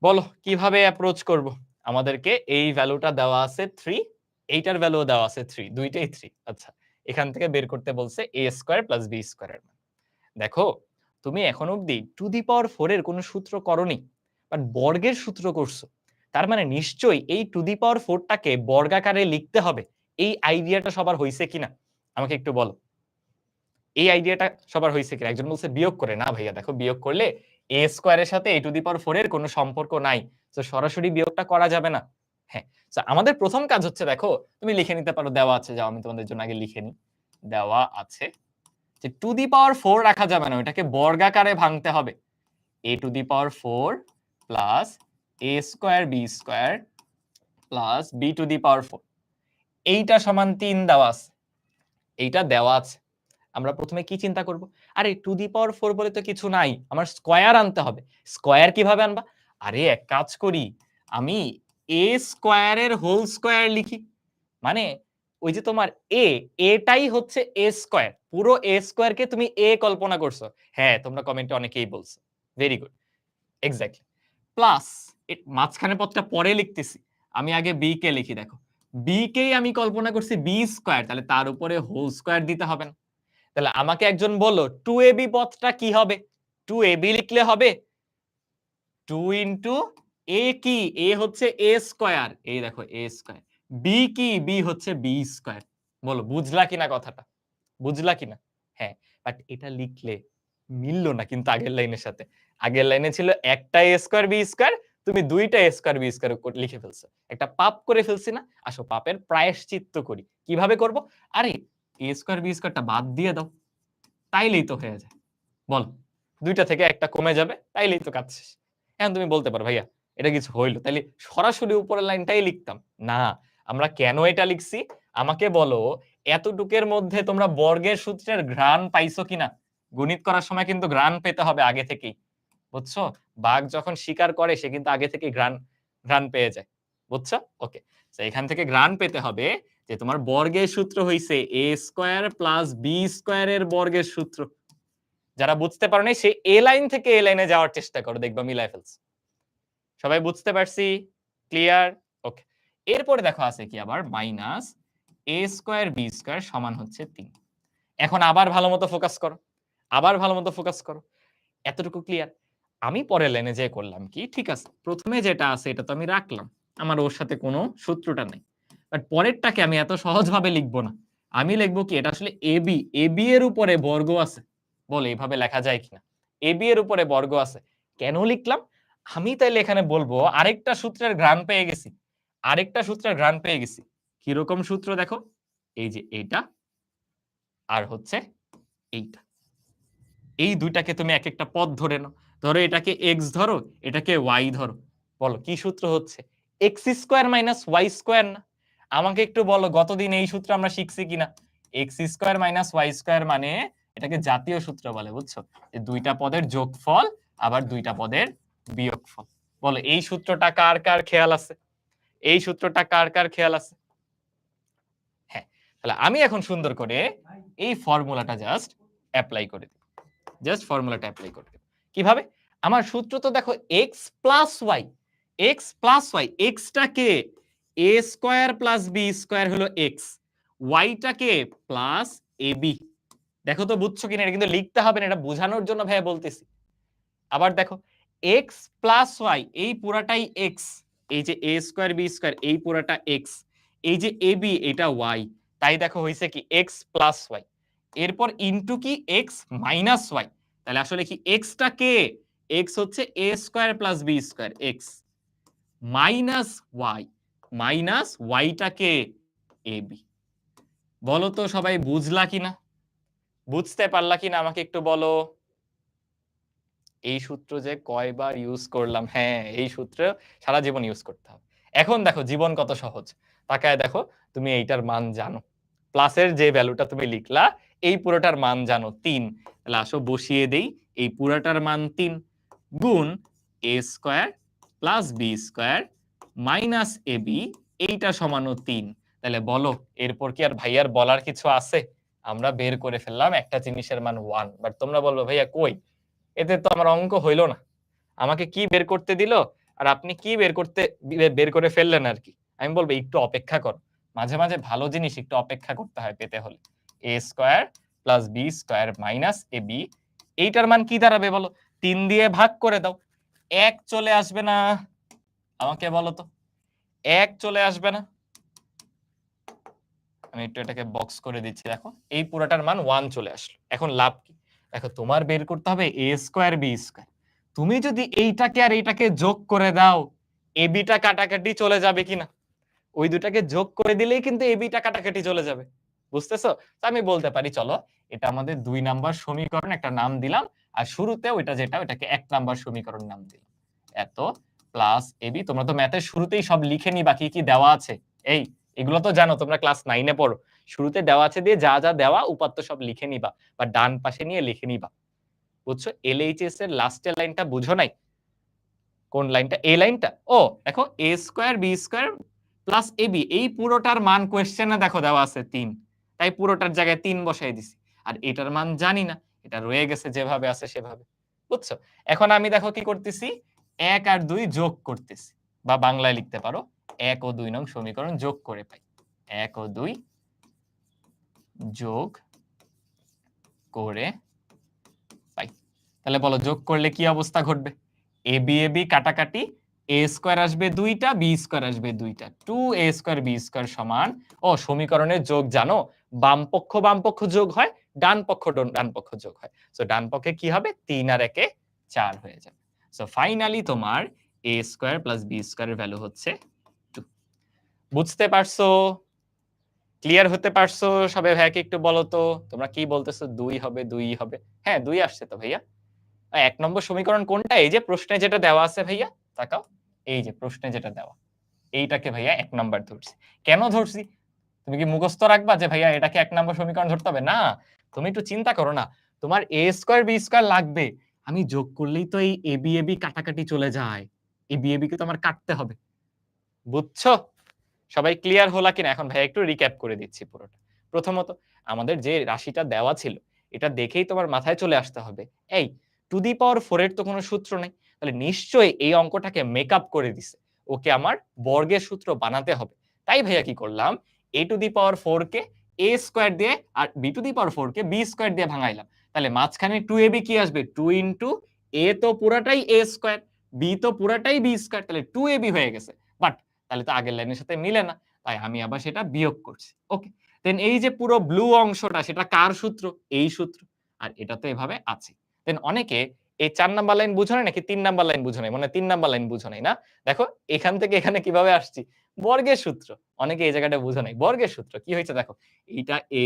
বলো কিভাবে অ্যাপ্রোচ করব? আমাদেরকে এই ভ্যালুটা দেওয়া আছে 3, এইটার ভ্যালুও দেওয়া আছে 3, দুইটাই 3। আচ্ছা, এখান থেকে বের করতে বলছে a square plus b square এর মান। দেখো, তুমি এখন অবধি টু দি পাওয়ার 4 এর কোন সূত্র করোনি, বাট বর্গের সূত্র করছো। তার মানে নিশ্চয়ই এই টু দি পাওয়ার 4 টাকে বর্গাকারে লিখতে হবে। এই আইডিয়াটা সবার হইছে কিনা? আমাকে একটু বলো। এই আইডিয়াটা সবার হইছে কিনা? একজন বলছে বিয়োগ করে। না ভাইয়া দেখো, বিয়োগ করলে a স্কয়ার এর সাথে a টু দি পাওয়ার 4 এর কোনো সম্পর্ক নাই। সো সরাসরি বিয়োগটা করা যাবে না। হ্যাঁ। সো আমাদের প্রথম কাজ হচ্ছে, দেখো তুমি লিখে নিতে পারো, দেওয়া আছে, যাও আমি তোমাদের জন্য আগে লিখে নিই। দেওয়া আছে যে টু দি পাওয়ার 4 রাখা যাবে না, ওটাকে বর্গাকারে ভাঙতে হবে। a to the power 4 plus a square b square plus b to the power 4, এইটা সমান 3 দেওয়া আছে। এইটা দেওয়া আছে। আমরা প্রথমে কি চিন্তা করব? আরে টু দি পাওয়ার 4 বলে তো কিছু নাই, আমার স্কয়ার আনতে হবে। স্কয়ার কিভাবে আনবা? আরে এক কাজ করি, আমি a স্কয়ারের হোল স্কয়ার লিখি। মানে ওই যে তোমার এটাই হচ্ছে a স্কয়ার। পুরো a স্কয়ার কে তুমি a কল্পনা করছো। হ্যাঁ, তোমরা কমেন্টে অনেকেই বলছো। Very good. এক্সাক্টলি। প্লাস মাঝখানের পদটা পরে লিখতেছি। আমি আগে b কে লিখি, দেখো। b কেই আমি কল্পনা করছি b স্কয়ার, তাহলে তার উপরে হোল স্কয়ার দিতে হবে না? তাহলে আমাকে একজন বলল 2ab পদটা কি হবে? 2ab লিখলে হবে 2 ইনটু a কি? a হচ্ছে a স্কয়ার। এই দেখো a স্কয়ার। b কি? b হচ্ছে b স্কয়ার। বলো বুঝলা কিনা কথাটা? বুঝলা কিনা? হ্যাঁ, বাট এটা লিখলে মিলল না কিন্তু আগের লাইনের সাথে। আগের লাইনে ছিল একটা a স্কয়ার b স্কয়ার, তুমি দুইটা a স্কয়ার b স্কয়ার লিখে ফেলছো। একটা পাপ করে ফেলছি না? আসো পাপের প্রায়শ্চিত্ত করি। কিভাবে করব? আরে a স্কয়ার b স্কয়ারটা বাদ দিয়ে দাও। তাইলেই তো হয়ে যায়। বল, ২ টা থেকে ১ টা কমে যাবে, তাইলেই তো কাজ শেষ। এখন তুমি বলতে পারো, ভাইয়া এটা কিছু হইল। তাইলে সরাসরি উপরের লাইনটাই লিখতাম। না, আমরা কেন এটা লিখছি? আমাকে বলো, এতটুকের মধ্যে তোমরা বর্গের সূত্রের ঘ্রাণ পাইছো কিনা? গণিত করার সময় কিন্তু ঘ্রাণ পেতে হবে আগে থেকেই। বুঝছো? বাঘ যখন শিকার করে সে কিন্তু আগে থেকেই ঘ্রাণ পেয়ে যায়। বুঝছো? ওকে। সো এখান থেকে ঘ্রাণ পেতে হবে যে তোমার বর্গের সূত্র হইছে a square plus b square এর বর্গের সূত্র। যারা বুঝতে পারো নাই সে এ লাইন থেকে এ লাইনে যাওয়ার চেষ্টা করো, দেখবা মিলায় ফেলছে। সবাই বুঝতে পারছি? ক্লিয়ার? ওকে। এরপরে দেখো আছে কি আবার minus a square b square সমান হচ্ছে 3। এখন আবার ভালোমতো ফোকাস করো। আবার ভালোমতো ফোকাস করো। এতটুকু ক্লিয়ার? আমি পরের লাইনে যেয়ে করলাম কি? ঠিক আছে। প্রথমে যেটা আছে এটা তো আমি রাখলাম। আমার ওর সাথে কোনো শত্রুতা নাই। বাট পরেরটাকে আমি এত সহজভাবে লিখব না। আমি লিখব কি? এটা আসলে AB, AB এর উপরে বর্গ আছে। বল এভাবে লেখা যায় কিনা? AB এর উপরে বর্গ আছে। কেন লিখলাম? আমি তাইলে এখানে বলবো আরেকটা সূত্রের ঘ্রাণ পেয়ে গেছি। আরেকটা সূত্রের ঘ্রাণ পেয়ে গেছি। কিরকম সূত্র দেখো? এই যে এইটা আর হচ্ছে এইটা। এই ২ টাকে তুমি একেকটা পদ ধরে নাও। ধরো এটাকে x ধরো, এটাকে y ধরো। বলো কি সূত্র হচ্ছে? x square minus y square না? আমাকে একটু বলো গতদিন এই সূত্র আমরা শিখছি কিনা? x square minus y square মানে এটাকে জাতীয় সূত্র বলে, বুঝছো? যে ২ টা পদের যোগফল আবার ২ টা পদের বিয়োগফল। বলো এই সূত্রটা কার কার খেয়াল আছে? এই সূত্রটা কার কার খেয়াল আছে? হ্যাঁ, তাহলে আমি এখন সুন্দর করে এই ফর্মুলাটা জাস্ট এপ্লাই করে দিই। জাস্ট ফর্মুলাটা এপ্লাই করে দেব। কিভাবে? আমার সূত্র তো দেখো x plus y, x plus y, x টাকে a square plus b square হলো x, y টাকে প্লাস ab। দেখো তো বুঝছো কিনা? এটা কিন্তু লিখতে হবে না, এটা বোঝানোর জন্য ভাইয়া বলতেছি। আবার দেখো x প্লাস y, এই পুরাটাই x, এই যে a স্কয়ার b স্কয়ার এই পুরাটা x, এই যে ab এটা y, তাই দেখো হইছে কি x প্লাস y। এরপর ইনটু কি x মাইনাস y, তাহলে আসলে কি x টা কে এক্স হচ্ছে A square plus B square X minus ওয়াইটাকে এ বি। বলো তো সবাই বুঝলা কিনা, বুঝতে পারলা কিনা আমাকে একটু বলো। এই সূত্র যে কয়বার ইউজ করলাম, হ্যাঁ এই সূত্র সারা জীবন ইউজ করতে হবে। এখন দেখো জীবন কত সহজ, তাকায় দেখো তুমি এইটার মান জানো, প্লাসের যে ভ্যালুটা তুমি লিখলা এই পুরোটার মান জানো 3, তাহলে আসো বসিয়ে দেই এই পুরোটার মান 3 গুণ A square plus B square minus A B, এইটা সমানো 3। তাহলে বলো এরপর কি আর ভাইয়ার বলার কিছু আছে? আমরা বের করে ফেললাম একটা জিনিসের মান 1, বাট তোমরা বলবো ভাইয়া কই, এতে তো আমার অঙ্ক হইল না, আমাকে কি বের করতে দিল আর আপনি কি বের করে ফেললেন আর কি। আমি বলবো একটু অপেক্ষা করো, মাঝে মাঝে ভালো জিনিস একটু অপেক্ষা করতে হয় পেতে হলে। A square plus B square minus A B, এইটার মান কি দাঁড়াবে বলো, 3 দিয়ে ভাগ করে দাও, 1 চলে আসবে না? আমাকে বলো তো 1 চলে আসবে না? আমি একটু এটাকে বক্স করে দিচ্ছি, দেখো এই পুরোটার মান 1 চলে আসলো। এখন লাভ কি, দেখো তোমার বের করতে হবে এ স্কোয়ার বি স্কোয়ার, তুমি যদি এইটাকে আর এইটাকে যোগ করে দাও এ বিটা কাটাকাটি চলে যাবে কিনা, ওই দুটাকে যোগ করে দিলেই কিন্তু এ বিটা কাটাকাটি চলে যাবে, বুঝতেছো? তো আমি বলতে পারি চলো এটা আমাদের 2 নাম্বার সমীকরণ, একটা নাম দিলাম, আর শুরুতে ওইটা যেটা ওইটাকে 1 নাম্বার সমীকরণ নাম দিলাম। এত প্লাস এবি, তোমরা তো ম্যাথের শুরুতেই সব লিখে নিবা কি কি দেওয়া আছে, এই এগুলো তো জানো, তোমরা ক্লাস 9 এ পড়ো, শুরুতে দেওয়া আছে দিয়ে যা যা দেওয়া উপাত্ত সব লিখে নিবা বা ডান পাশে নিয়ে লিখে নিবা, বুঝছো? এলএইচএস এর লাস্টের লাইনটা বুঝো নাই? কোন লাইনটা? এই লাইনটা। ও দেখো A square B square plus AB, এই পুরোটার মান কোয়েশ্চেনে দেখো দেওয়া আছে 3, তাই পুরোটার জায়গায় 3 বসাই দিছি, আর এটার মান জানি না, এটা রয়ে গেছে যেভাবে আছে সেভাবে, বুঝছো? এখন আমি দেখো কি করতেছি, 1 আর 2 যোগ করতেছি, বা বাংলায় লিখতে পারো 1 ও 2 নং সমীকরণ যোগ করে পাই, 1 ও 2 যোগ করে পাই। তাহলে বলো যোগ করলে কি অবস্থা ঘটবে, এ বি কাটাকাটি, এ স্কোয়ার আসবে 2টা, বি স্কোয়ার আসবে 2টা, 2a স্কোয়ার বি স্কোয়ার সমান, ও সমীকরণের যোগ জানো বাম পক্ষ যোগ হয়, ডান পক্ষ যোগ হয়, সো ডান পক্ষে কি হবে 3 আর 1 এ 4 হয়ে যাবে। সো ফাইনালি তোমার a স্কোয়ার প্লাস বি স্কোয়ারের ভ্যালু হচ্ছে 2। বুঝতে পারছো? ক্লিয়ার হতে পারছো সবে? ভাইয়াকে একটু বলো তো তোমরা কি বলতেছো, 2 হবে 2 হবে? হ্যাঁ 2 আসছে তো ভাইয়া। 1 নম্বর সমীকরণ কোনটা? এই যে প্রশ্নে যেটা দেওয়া আছে ভাইয়া, তাকাও এই যে প্রশ্নে যেটা দেওয়া, এইটাকে ভাইয়া 1 নাম্বার ধরছি। কেন ধরছি? তুমি কি মুখস্থ রাখবা যে ভাইয়া এটাকে 1 নম্বর সমীকরণ ধরতে হবে? না, তুমি একটু চিন্তা করো না, তোমার a স্কয়ার b স্কয়ার লাগবে, আমি যোগ করলেই তো এই a b কাটাকাটি চলে যায়, এই b কে তো আমার কাটতে হবে, বুঝছো? সবাই ক্লিয়ার হলা কিনা? এখন ভাইয়া একটু রিক্যাপ করে দিচ্ছি পুরোটা। প্রথমত আমাদের যে রাশিটা দেওয়া ছিল এটা দেখেই তোমার মাথায় চলে আসতে হবে, এই টু দি পাওয়ার 4 এর তো কোনো সূত্র নাই, তাহলে নিশ্চয়ই এই অঙ্কটাকে মেকআপ করে দিছে, ওকে আমার বর্গের সূত্র বানাতে হবে। তাই ভাইয়া কি করলাম, a to the power 4 K a square দিয়ে আর b to the power 4 K b square দিয়ে ভাঙাইলাম, তাহলে মাঝখানে 2ab কি আসবে, 2 ইনটু a তো পুরাটাই a স্কয়ার, b তো পুরাটাই b স্কয়ার, তাহলে 2ab হয়ে গেছে, বাট তাহলে তো আগের লাইনের সাথে মিলে না, তাই আমি আবার সেটা বিয়োগ করছি। ওকে, দেন এই যে পুরো ব্লু অংশটা সেটা কার সূত্র, এই সূত্র, আর এটা তো এভাবে আছে। দেন অনেকে এই 4 নাম্বার লাইন বুঝো নাই নাকি 3 নাম্বার লাইন বুঝো নাই, মানে 3 নাম্বার লাইন বুঝো নাই না, দেখো এখান থেকে এখানে কিভাবে আসছি, বর্গের সূত্র, অনেকে এই জায়গাটা বুঝো নাই, বর্গের সূত্র কি হয়েছে দেখো, এইটা a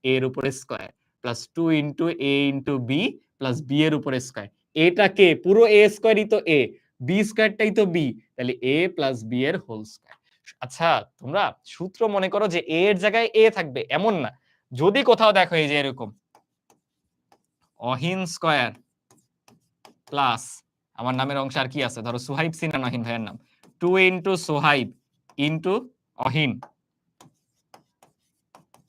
এর উপরে square plus 2 into a into b plus b এর উপরে স্কয়ার, এটাকে পুরো a স্কয়ারই তো a, b স্কয়ারটাই তো b, তাহলে a প্লাস b এর হোল স্কয়ার। আচ্ছা তোমরা সূত্র মনে করো যে a এর জায়গায় a থাকবে এমন না, যদি কোথাও দেখো এই যে এরকম অহিন স্কয়ার প্লাস আমার নামের অংশ আর কি আছে, ধরো সুহাইব সিনান অহিন ভাইয়ের নাম, 2 ইনটু সুহাইব ইনটু অহিন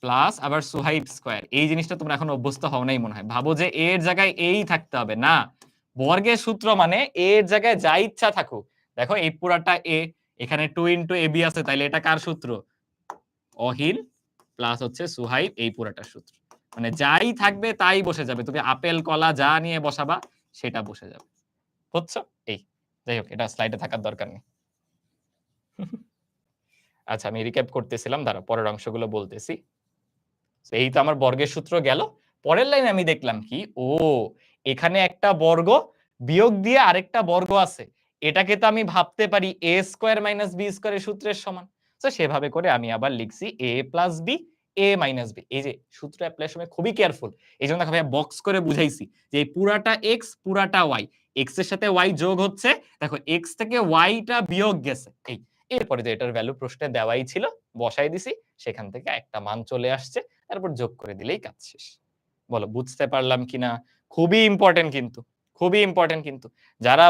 প্লাস আবার সুহাইব স্কয়ার, এই জিনিসটা তোমরা এখন অভ্যস্ত হও নাই মনে হয়, ভাবো যে এর জায়গায় এই থাকতে হবে, না, বর্গের সূত্র মানে এর জায়গায় যা ইচ্ছা থাকুক, দেখো এই পুরাটা a, এখানে 2 ইনটু ab আছে, তাইলে এটা কার সূত্র, অহিল প্লাস হচ্ছে সুহাইব, এই পুরাটার সূত্র, মানে যাই থাকবে তাই বসে যাবে, তুমি আপেল কলা যা নিয়ে বসাবা সেটা বসে যাবে, বুঝছো? এই যাই হোক এটা স্লাইডে থাকার দরকার নেই। আচ্ছা আমি রিক্যাপ করতেছিলাম, দাঁড়া পরের অংশগুলো বলতেছি। এই তো আমার বর্গের সূত্র গেল, পরের লাইনে আমি দেখলাম কি, ও এখানে একটা বর্গ বিয়োগ দিয়ে আরেকটা বর্গ আছে, এটাকে তো আমি ভাবতে পারি a স্কয়ার মাইনাস b স্কয়ারের সূত্রের সমান। তো সেভাবে করে আমি আবার লিখছি a plus b a minus b। এই যে সূত্র অ্যাপ্লাইয়ের সময় খুবই কেয়ারফুল। এইজন্য দেখো ভাইয়া বক্স করে বুঝাইছি যে এই পুরাটা x পুরাটা y, x এর সাথে y যোগ হচ্ছে, দেখো x থেকে y টা বিয়োগ গেছে এই। এরপরে যে এটার ভ্যালু প্রশ্নে দেওয়াই ছিল বসাই দিছি, সেখান থেকে একটা মান চলে আসছে, তারপর যোগ করে দিলেই কাজ শেষ। বলো বুঝতে পারলাম কিনা? খুবই ইম্পর্টেন্ট কিন্তু, খুবই ইম্পর্টেন্ট কিন্তু। যারা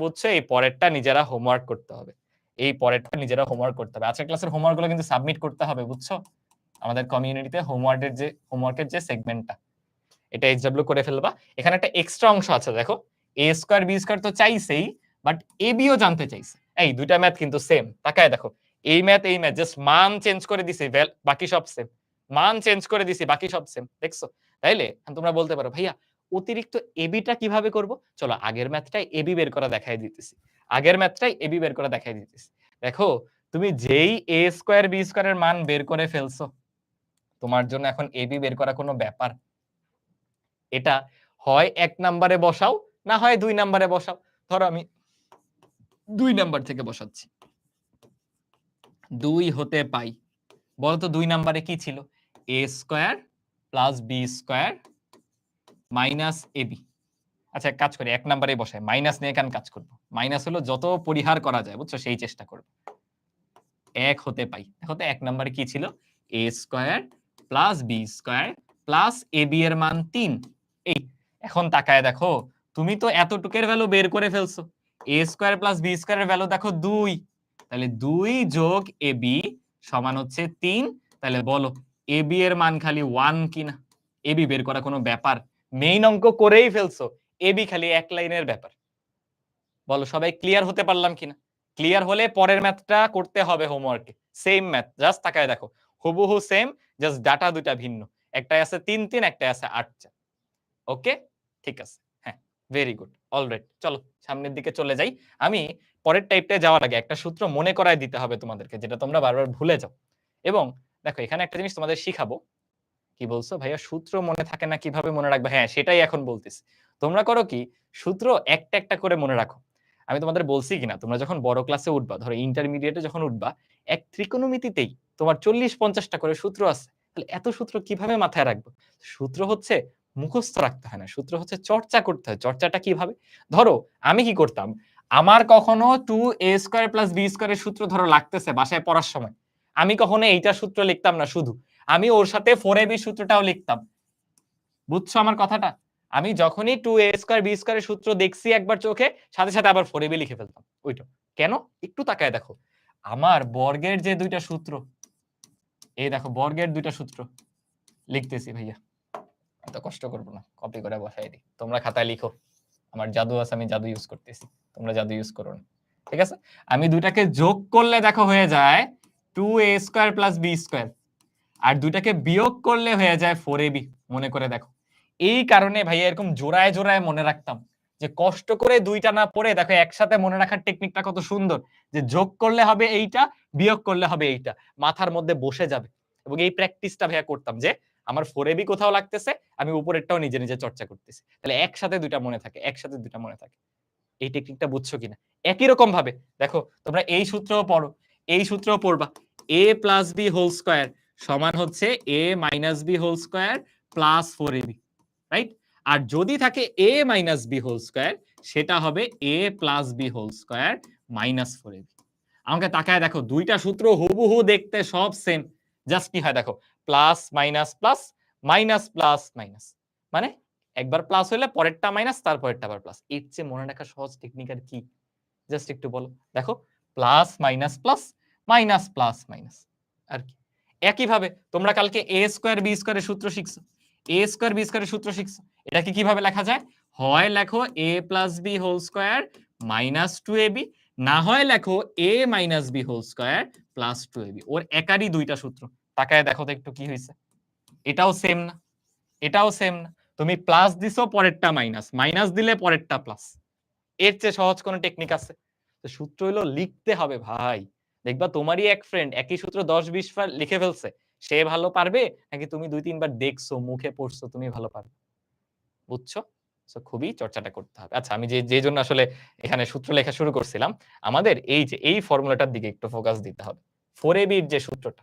বুঝছো এই পরেরটা নিজেরা হোমওয়ার্ক করতে হবে। এই পরেরটা নিজেরা হোমওয়ার্ক করতে হবে। আজকের ক্লাসের হোমওয়ার্ক গুলো কিন্তু সাবমিট করতে হবে, বুঝছো? আমাদের কমিউনিটিতে হোমওয়ার্কের যে সেগমেন্টটা, এটা এইচডব্লিউ করে ফেলবা। এখানে একটা এক্সট্রা অংশ আছে দেখো, a স্কয়ার b স্কয়ার তো চাইছেই, বাট ab ও জানতে চাইছে। এই দুইটা ম্যাথ কিন্তু সেম, তাকায় দেখো, এই ম্যাথ জাস্ট মান চেঞ্জ করে দিছি, বাকি সব সেম। মান চেঞ্জ করে দিছি, বাকি সব সেম, দেখছো? তাইলে তোমরা বলতে পারো ভাইয়া অতিরিক্ত ab টা কিভাবে করব? চলো আগের ম্যাথটাই ab বের করা দেখাই দিতেছি। আগের ম্যাথটাই ab বের করা দেখাই দিতেছি। দেখো, তুমি যেই a স্কয়ার b স্কয়ারের মান বের করে ফেলছো, তোমার জন্য এখন ab বের করা কোনো ব্যাপার? এটা হয় ১ নাম্বারে বসাও, না হয় ২ নাম্বারে বসাও। ধরো আমি ২ নাম্বার থেকে বসাচ্ছি। ২ হতে পাই। বলতো ২ নাম্বারে কি ছিল? a square plus b square minus ab। আচ্ছা এক কাজ করি, ১ নাম্বারেই বসাই। মাইনাস নিয়ে কেন কাজ করব? মাইনাস হলো যত পরিহার করা যায়, বুঝছো? সেই চেষ্টা করব। ১ হতে পাই। দেখো তো ১ নাম্বারে কি ছিল? a square plus b square plus ab এর মান ৩। এই এখন তাকায় দেখো, তুমি তো এতটুকের ভ্যালু বের করে ফেলছো। a স্কয়ার প্লাস b স্কয়ারের ভ্যালু দেখো ২। তাহলে ২ যোগ ab সমান হচ্ছে ৩। তাহলে বলো ab এর মান খালি ১ কিনা? ab বের করা কোনো ব্যাপার? মেইন অঙ্ক করেই ফেলছো, ab খালি এক লাইনের ব্যাপার। বলো সবাই ক্লিয়ার হতে পারলাম কিনা? ক্লিয়ার হলে পরের ম্যাথটা করতে হবে হোমওয়ার্কে। সেম ম্যাথ, জাস্ট তাকায় দেখো, হুবহু সেম, জাস্ট ডাটা দুইটা ভিন্ন। একটাই আছে ৩-৩, একটাই আছে ৮-৪। ওকে? ঠিক আছে। হ্যাঁ, ভেরি গুড। অলরাইট। চলো সামনের দিকে চলে যাই। আমি পরের টাইপটায় যাওয়ার আগে একটা সূত্র মনে করায় দিতে হবে তোমাদেরকে, যেটা তোমরা বারবার ভুলে যাও। এবং দেখো এখানে একটা জিনিস তোমাদের শিখাবো। কি বলছো ভাইয়া সূত্র মনে থাকে না কিভাবে মনে রাখবে? হ্যাঁ, সেটাই এখন বলতেছি। তোমরা করো কি, সূত্র একটা একটা করে মনে রাখো। আমি তোমাদের বলছি কিনা, তোমরা যখন বড় ক্লাসে উঠবা, ধরো ইন্টারমিডিয়েটে যখন উঠবা, এক ত্রিকোণমিতিতেই তোমার ৪০-৫০ টা করে সূত্র আছে। তাহলে এত সূত্র কিভাবে মাথায় রাখবো? সূত্র হচ্ছে মুখস্থ রাখতে হয় না। সূত্র হচ্ছে চর্চা করতে হয়। চর্চাটা কিভাবে? ধরো আমি কি করতাম? আমার কখনো 2a² + b² এর সূত্র ধরো লাগতেছে বাসায় পড়ার সময়। আমি কখনো এইটার সূত্র লিখতাম না শুধু। আমি ওর সাথে 4ab সূত্রটাও লিখতাম। বুঝছো আমার কথাটা? আমি যখনই 2a² b² এর সূত্র দেখছি একবার চোখে, সাথে, সাথে আবার 4ab লিখে ফেলতাম। ওইটা। কেন? একটু তাকায় দেখো। আমার বর্গের যে ২ টা সূত্র, এই দেখো বর্গের ২ টা সূত্র লিখতেছি ভাইয়া। এত কষ্ট করব না। কপি করে বসাই দিই। তোমরা খাতায় লিখো। আমার জাদু আছে, আমি জাদু ইউজ করতেছি। তোমরা জাদু ইউজ করো না। ঠিক আছে? আমি ২ টাকে যোগ করলে দেখো হয়ে যায় 2a² + b²। আর ২ টাকে বিয়োগ করলে হয়ে যায় 4ab। মনে করে দেখো। এই কারণে ভাইয়া এরকম জোড়ায়, জোড়ায় মনে রাখতাম। যে কষ্ট করে ২ টা না পড়ে দেখো একসাথে মনে রাখার টেকনিকটা কত সুন্দর। যে যোগ করলে হবে এইটা, বিয়োগ করলে হবে এইটা। মাথার মধ্যে বসে যাবে। এবং এই প্র্যাকটিসটা ভাইয়া করতাম যে আমার 4ab কোথাও লাগতেছে, আমি উপরেরটাও নিজে, নিজে চর্চা করতেছি। তাহলে একসাথে ২ টা মনে থাকে, একসাথে ২ টা মনে থাকে। এই টেকনিকটা বুঝছো কিনা? একই রকম ভাবে দেখো তোমরা এই সূত্রও পড়ো, এই সূত্রও পড়বা। a + b হোল স্কয়ার সমান হচ্ছে a - b whole square plus 4ab, right? আর যদি থাকে a - b হোল স্কয়ার, সেটা হবে a + b whole square minus 4ab। আমাকে তাকায় দেখো, দুইটা সূত্র হুবহু দেখতে সব সেম। জাস্ট কি হয় দেখো, plus minus plus, minus plus minus. মানে একবার প্লাস হইলে পরেরটা মাইনাস, তারপরেরটা আবার প্লাস। এর চেয়ে মনে রাখার সহজ টেকনিক আর কি? জাস্ট একটু বলো। দেখো plus minus plus, minus plus minus. আর কি? একইভাবে তোমরা কালকে a² b² এর সূত্র শিখছো। a² b² এর সূত্র শিখছো। এটাকে কিভাবে লেখা যায়? হয় লেখো a + b whole square minus 2ab, না হয় লেখো a - b whole square plus 2ab। ওর একারই ২ টা সূত্র। তাকায় দেখো তো একটু কি হইছে। এটাও সেম না? এটাও সেম না? তুমি প্লাস দিছো, পরেরটা মাইনাস। মাইনাস দিলে পরেরটা প্লাস। এর চেয়ে সহজ কোন টেকনিক আছে? তো সূত্র হলো লিখতে হবে ভাই। দেখবা তোমারই এক ফ্রেন্ড একই সূত্র ১০-২০ বার লিখে ফেলছে। সে ভালো পারবে নাকি তুমি ২-৩ বার দেখছো, মুখে পড়ছো, তুমি ভালো পারবে? বুঝছো? সো খুবই চর্চাটা করতে হবে। আচ্ছা, আমি যে জন্য আসলে এখানে সূত্র লেখা শুরু করছিলাম, আমাদের এই ফর্মুলাটার দিকে একটু ফোকাস দিতে হবে। 4ab এর যে সূত্রটা,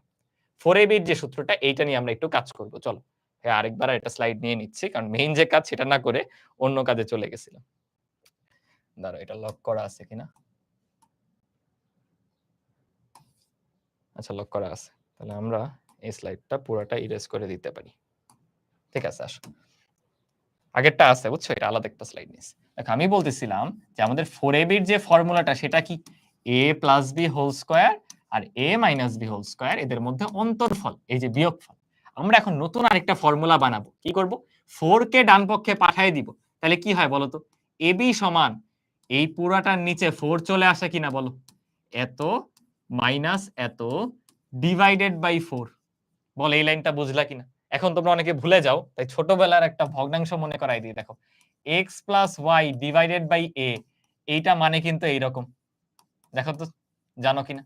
4ab এর যে সূত্রটা এইটা নিয়ে আমরা একটু কাজ করব। চলো। হ্যাঁ, আরেকবার একটা স্লাইড নিয়ে নিচ্ছি। কারণ মেইন যে কাজ সেটা না করে অন্য কাজে চলে গেছিলাম। দাঁড়াও, এটা লক করা আছে কিনা? আচ্ছা, লক করা আছে। তাহলে আমরা এই স্লাইডটা পুরাটা ইরেজ করে দিতে পারি। ঠিক আছে, আসো। আগেরটা আছে, বুঝছো? এটা আলাদা একটা স্লাইড নিয়েছি। দেখো, আমি বলতেছিলাম যে আমাদের 4ab এর যে ফর্মুলাটা সেটা কি a plus b whole square আর a minus b whole square, এদের মধ্যে অন্তরফল, এই যে বিয়োগফল। আমরা এখন নতুন আরেকটা ফর্মুলা বানাবো। কি করব? 4 কে ডান পক্ষে পাঠিয়ে দিব। তাহলে কি হয় বলো তো? ab সমান এই পুরাটার নিচে 4 চলে আসে কিনা বলো? এত মাইনাস এত ডিভাইডেড বাই 4। বল, এই লাইনটা বুঝলা কিনা? এখন তোমরা অনেকে ভুলে যাও, তাই ছোটবেলার একটা ভগ্নাংশ মনে করাই দিই। দেখো, x plus y divided by a, এইটা মানে কিন্তু এইরকম। দেখো তো, জানো কিনা?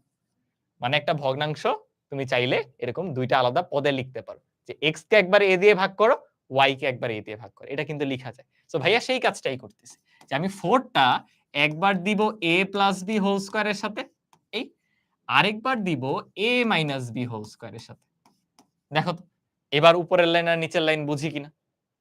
মানে একটা ভগ্নাংশ তুমি চাইলে এরকম দুইটা আলাদা পদে লিখতে পারো, যে x কে একবার a দিয়ে ভাগ করো, y কে একবার a দিয়ে ভাগ করো। এটা কিন্তু লেখা যায়। সো ভাইয়া সেই কাজটাই করতেছি, যে আমি 4 টা একবার দিব a প্লাস b হোল স্কয়ারের সাথে, এই আরেকবার দিব a মাইনাস b হোল স্কয়ারের সাথে। দেখো তো, এবার উপরের লাইন আর নিচের লাইন বুঝি কিনা?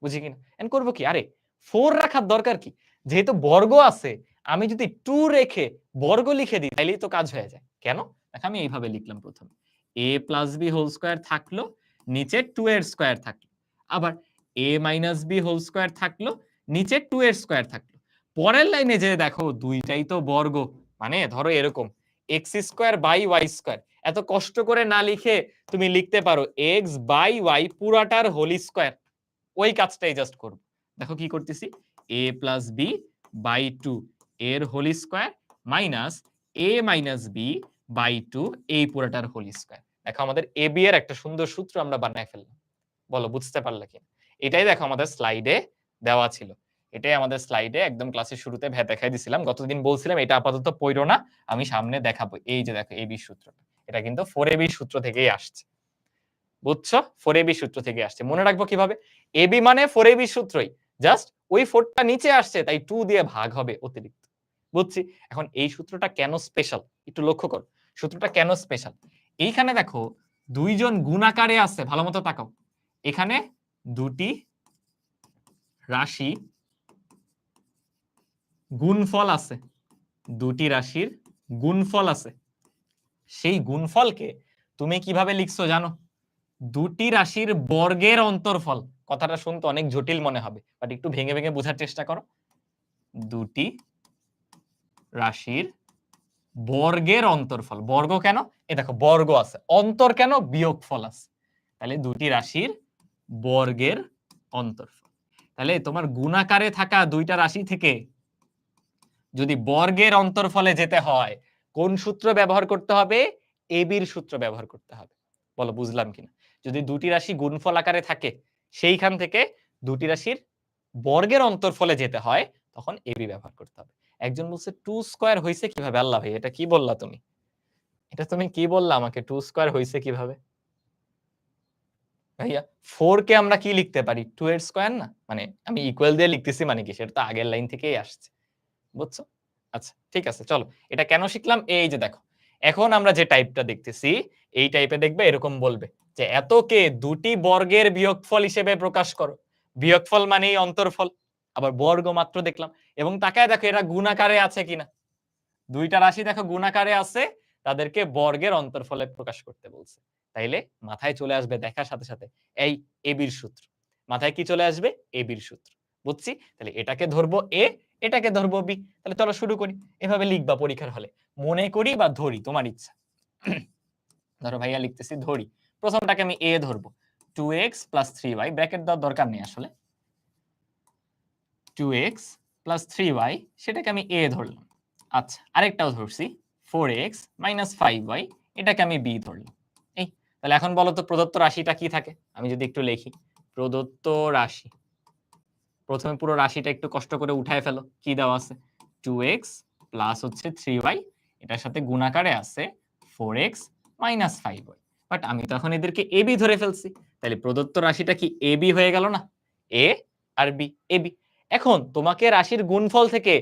বুঝি কিনা? এন্ড করব কি? আরে 4 রাখার দরকার কি? যেহেতু বর্গ আছে, আমি যদি 2 রেখে বর্গ লিখে দিই তাইলেই তো কাজ হয়ে যায়। কেন? দেখো, আমি এইভাবে লিখলাম প্রথমে। a plus b whole square থাকলো, নিচে 2 এর স্কয়ার থাকলো। আবার a minus b whole square থাকলো, নিচে 2 এর স্কয়ার থাকলো। পরের লাইনে যে দেখো দুইটাই তো বর্গ, মানে ধরো এরকম x square by y square. এত কষ্ট করে না লিখে তুমি লিখতে পারো x বাই y পুরাটার হোল স্কয়ার। ওই কাজটাই জাস্ট করব। দেখো কি করতেছি, a প্লাস b বাই 2 এর whole square minus a minus b by 2 এই পুরাটার হোল স্কয়ার। দেখো, আমাদের ab এর একটা সুন্দর সূত্র আমরা বানায় ফেললাম। বলো, বুঝতে পারলে কি? এটাই দেখো আমাদের স্লাইডে দেওয়া ছিল। এটাই আমাদের স্লাইডে একদম ক্লাসের শুরুতে দেখাই দিছিলাম। গতদিন বলছিলাম এটা আপাতত পড়ো না, আমি সামনে দেখাবো। এই যে দেখো ab সূত্রটা, এটা কিন্তু 4ab সূত্র থেকেই আসছে। বুঝছো? 4ab সূত্র থেকে আসছে। মনে রাখবো কিভাবে? ab মানে 4ab সূত্রই। জাস্ট ওই 4 টা নিচে আসছে, তাই 2 দিয়ে ভাগ হবে অতিরিক্ত। বুঝছি? এখন এই সূত্রটা কেন স্পেশাল একটু লক্ষ্য করো। সূত্রটা কেন স্পেশাল? এইখানে দেখো দুইজন গুণাকারে আছে, ভালোমতো তাকাও। এখানে দুটি রাশি গুণফল আছে, দুটি রাশির গুণফল আছে। সেই গুণফলকে তুমি কিভাবে লিখছো জানো? দুটি রাশির বর্গের অন্তরফল। কথাটা শুনতে অনেক জটিল মনে হবে, বাট একটু ভেঙে ভেঙে বোঝার চেষ্টা করো। দুটি রাশির বর্গের অন্তরফল। বর্গ কেন? এই দেখো বর্গ আছে, অন্তর কেন? বিয়োগফল আছে। তাহলে দুটি রাশির বর্গের অন্তরফল। তাহলে তোমার গুণাকারে থাকা দুইটা রাশি থেকে যদি বর্গের অন্তরফলে যেতে হয়, কোন সূত্র ব্যবহার করতে হবে? এবির সূত্র ব্যবহার করতে হবে। বলো, বুঝলাম কিনা? যদি দুটি রাশি গুণফল আকারে থাকে, সেইখান থেকে দুটি রাশির বর্গের অন্তরফলে যেতে হয়, তখন এবি ব্যবহার করতে হবে। একজন বলছে 2 স্কয়ার হইছে কিভাবে? আল্লাহ ভাই, এটা কি বললা তুমি? এটা তুমি কি বললা আমাকে? 2 স্কয়ার হইছে কিভাবে? ভাইয়া, 4 কে আমরা কি লিখতে পারি? 2 এর স্কয়ার না? মানে আমি ইকুয়াল দিয়ে লিখতেছি মানে কি? সেটা তো আগের লাইন থেকেই আসছে। বুঝছো? আচ্ছা, ঠিক আছে, চলো। এটা কেন শিখলাম? এই যে দেখো, এখন আমরা যে টাইপটা দেখতেছি, এই টাইপে দেখবে এরকম বলবে যে এতকে দুটি বর্গের বিয়োগফল হিসেবে প্রকাশ করো। বিয়োগফল মানেই অন্তরফল। আবার বর্গ মাত্র দেখলাম, এবং তাকায় দেখো এরা গুণাকারে আছে কিনা। দুইটা রাশি দেখো গুণাকারে আছে, তাদেরকে বর্গের অন্তরফলে প্রকাশ করতে বলছে। তাইলে মাথায় চলে আসবে দেখার সাথে সাথে এই এবির সূত্র। মাথায় কি চলে আসবে? এবির সূত্র। বুঝছি? তাহলে এটাকে ধরবো এ, এটাকে ধরবো বি। তাহলে চলো শুরু করি। এভাবে লিখবা পরীক্ষার হলে। মনে করি বা ধরি, তোমার ইচ্ছা। ধরো ভাইয়া লিখতেছি, ধরি। প্রথমটাকে আমি এ ধরবো। 2x + 3y, ব্র্যাকেট দেওয়ার দরকার নেই আসলে। 2x + 3y, সেটাকে আমি a ধরলাম। আচ্ছা, আরেকটাও ধরছি, 4x - 5y, এটাকে আমি b ধরলাম। এই, তাহলে এখন বলো তো প্রদত্ত রাশিটা কি থাকে? আমি যদি একটু লিখি, প্রদত্ত রাশি। প্রথমে পুরো রাশিটা একটু কষ্ট করে উঠায় ফেলো। কি দেওয়া আছে? 2x প্লাস হচ্ছে 3y, এটার সাথে গুণাকারে আছে 4x - 5y। বাট আমি তো এখন এদেরকে ab ধরে ফেলছি, তাহলে প্রদত্ত রাশিটা কি ab হয়ে গেল না? a R b, ab। এখন তোমাকে রাশির গুণফল থেকে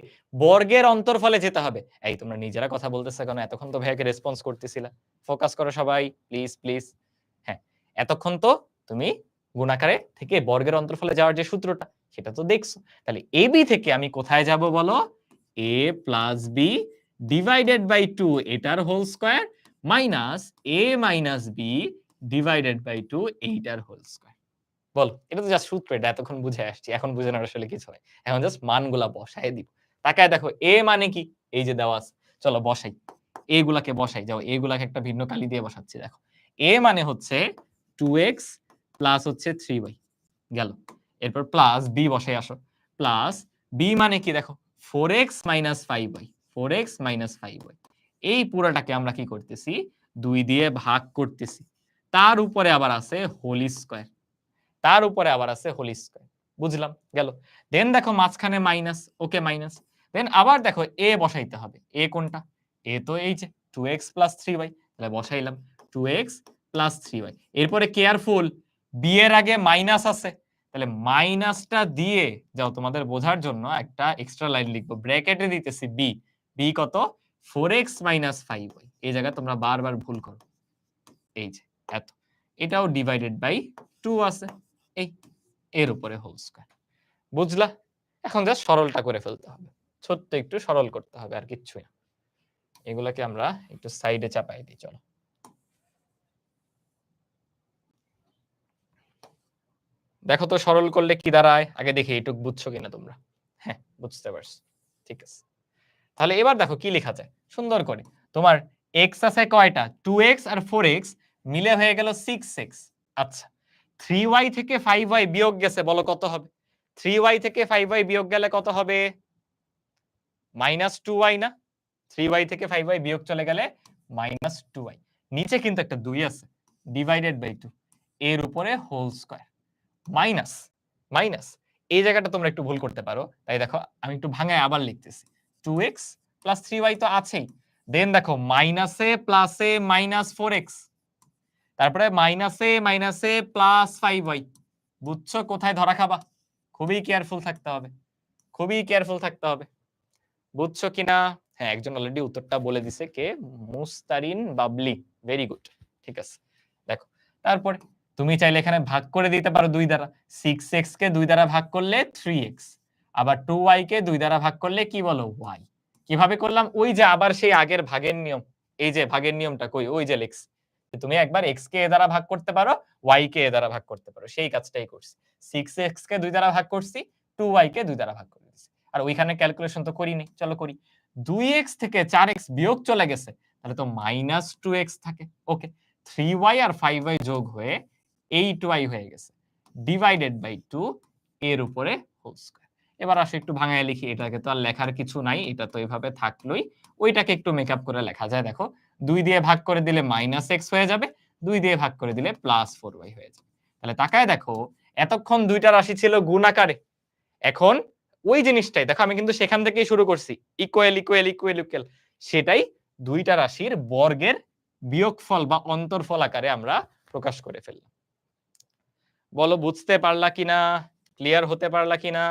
বর্গের অন্তরফলে যেতে হবে। এই তোমরা নিজেরা কথা বলতেছো কেন? এতক্ষণ তো ভাইয়াকে রেসপন্স করতেছিলা। ফোকাস করো সবাই প্লিজ, প্লিজ। হ্যাঁ, এতক্ষণ তো তুমি গুণাকারে থেকে বর্গের অন্তরফলে যাওয়ার যে সূত্রটা সেটা তো দেখছো। তাহলে AB থেকে আমি কোথায় যাব বলো? A plus B divided by 2 এটার whole square minus A minus B divided by 2 এইটার হোল স্কয়ার। বলো, এটা তো জাস্ট সূত্র, এটা এতক্ষণ বুঝে আসছি। এখন বুঝানোর আসলে কিছু নাই। এখন জাস্ট মানগুলা বসায় দিব। তাকায় দেখো A মানে কি? এই যে দেওয়া আছে। চলো বসাই। A গুলাকে বসাই। যাও A গুলাকে একটা ভিন্ন কালি দিয়ে বসাচ্ছি দেখো। A মানে হচ্ছে 2x প্লাস হচ্ছে 3y গেল। এরপর প্লাস B বসাই আসো। প্লাস B মানে কি দেখো 4x minus 5y 4x minus 5y এই পুরাটাকে আমরা কি করতেছি 2 দিয়ে ভাগ করতেছি। তার উপরে আবার আছে হোল স্কয়ার। তার উপরে আবার আছে হোল স্কয়ার। বুঝলাম গেল। দেন দেখো মাঝখানে মাইনাস, ওকে মাইনাস। দেন আবার দেখো a বসাইতে হবে। a কোনটা? a তো এই যে 2x 3y, তাহলে বসাইলাম 2x 3y। এরপরে কেয়ারফুল, b এর আগে মাইনাস আছে, তাহলে মাইনাসটা দিয়ে যাও তোমাদের বোঝার জন্য একটা এক্সট্রা লাইন লিখবো, ব্র্যাকেটে দিতেছি b। b কত? 4x 5y। এই জায়গায় তোমরা বারবার ভুল করো। এই যে এত, এটাও ডিভাইডেড বাই 2 আছে। এই এর উপরে হোল স্কয়ার। বুঝলা? এখন জাস্ট সরলটা করে ফেলতে হবে। ছোট্ট একটু সরল করতে হবে, আর কিচ্ছুই না। এগুলাকে আমরা একটু সাইডে চাপাই দিই। চলো, দেখো তো সরল করলে কি দাঁড়ায়। আগে দেখি এইটুক বুঝছো কিনা তোমরা। হ্যাঁ, বুঝতে পারছো, ঠিক আছে। তাহলে এবার দেখো কি লেখা যায় সুন্দর করে। তোমার x আছে কয়টা? 2x আর 4x মিলে হয়ে গেল 6x। আচ্ছা, 3y থেকে 5y বিয়োগ গেছে, বলো কত হবে? 3y থেকে 5y বিয়োগ গেলে কত হবে? -2y না? 3y থেকে 5y বিয়োগ চলে গেলে -2y। নিচে কিন্তু একটা 2 আছে, ডিভাইডেড বাই 2 এর উপরে হোল স্কয়ার মাইনাস মাইনাস। এই জায়গাটা তোমরা একটু ভুল করতে পারো, তাই দেখো আমি একটু ভাঙায় আবার লিখতেছি। 2x 3y তো আছেই, দেন দেখো মাইনাসে প্লাসে -4x, তারপরে মাইনাসে +5y। বুঝছো কোথায় ধরা খাবা? খুবই কেয়ারফুল থাকতে হবে, খুবই কেয়ারফুল থাকতে হবে। বুঝছো কিনা? হ্যাঁ, একজন অলরেডি উত্তরটা বলে দিছে, কে? মুস্তারিন বাবলি। ভেরি গুড, ঠিক আছে। দেখো তারপরে তুমি চাইলে এখানে ভাগ করে দিতে পারো 2 দ্বারা। 6x কে 2 দ্বারা ভাগ করলে 3x, আবার 2y কে 2 দ্বারা ভাগ করলে কি বলো? y। কিভাবে করলাম? ওই যে আবার সেই আগের ভাগের নিয়ম। এই যে ভাগের নিয়মটা কই? ওই যে লিখছি। তুমি একবার x কে a দ্বারা ভাগ করতে পারো, y কে a দ্বারা ভাগ করতে পারো, সেই কাজটাই করছি। 6x কে 2 দ্বারা ভাগ করছি, 2y কে 2 দ্বারা ভাগ করে দিছি। আর ওইখানে ক্যালকুলেশন তো করিনি, চলো করি। 2x থেকে 4x বিয়োগ চলে গেছে, তাহলে তো -2x থাকে। ওকে, 3y আর 5y যোগ হয়ে 8y হয়ে গেছে, ডিভাইডেড বাই 2 এর উপরে হোল স্কয়ার। এবার আসো একটু ভাঙায় লিখি। এটাকে তো আর লেখার কিছু নাই, এটা তো এভাবে থাকলোই। ওইটাকে একটু মেকআপ করে লেখা যায়। দেখো 2 দিয়ে ভাগ করে দিলে -x হয়ে যাবে, 2 দিয়ে ভাগ করে দিলে +4y হয়ে যাবে। তাহলে তাকায় দেখো, এতক্ষণ দুইটা রাশি ছিল গুণ আকারে, এখন ওই জিনিসটাই দেখো, আমি কিন্তু সেখান থেকেই শুরু করছি, ইকুয়াল ইকুয়াল ইকুয়াল ইকুয়াল, সেটাই দুইটা রাশির বর্গের বিয়োগফল বা অন্তরফল আকারে আমরা প্রকাশ করে ফেললাম। বলো বুঝতে পারলা কিনা? ক্লিয়ার হতে পারলা কিনা?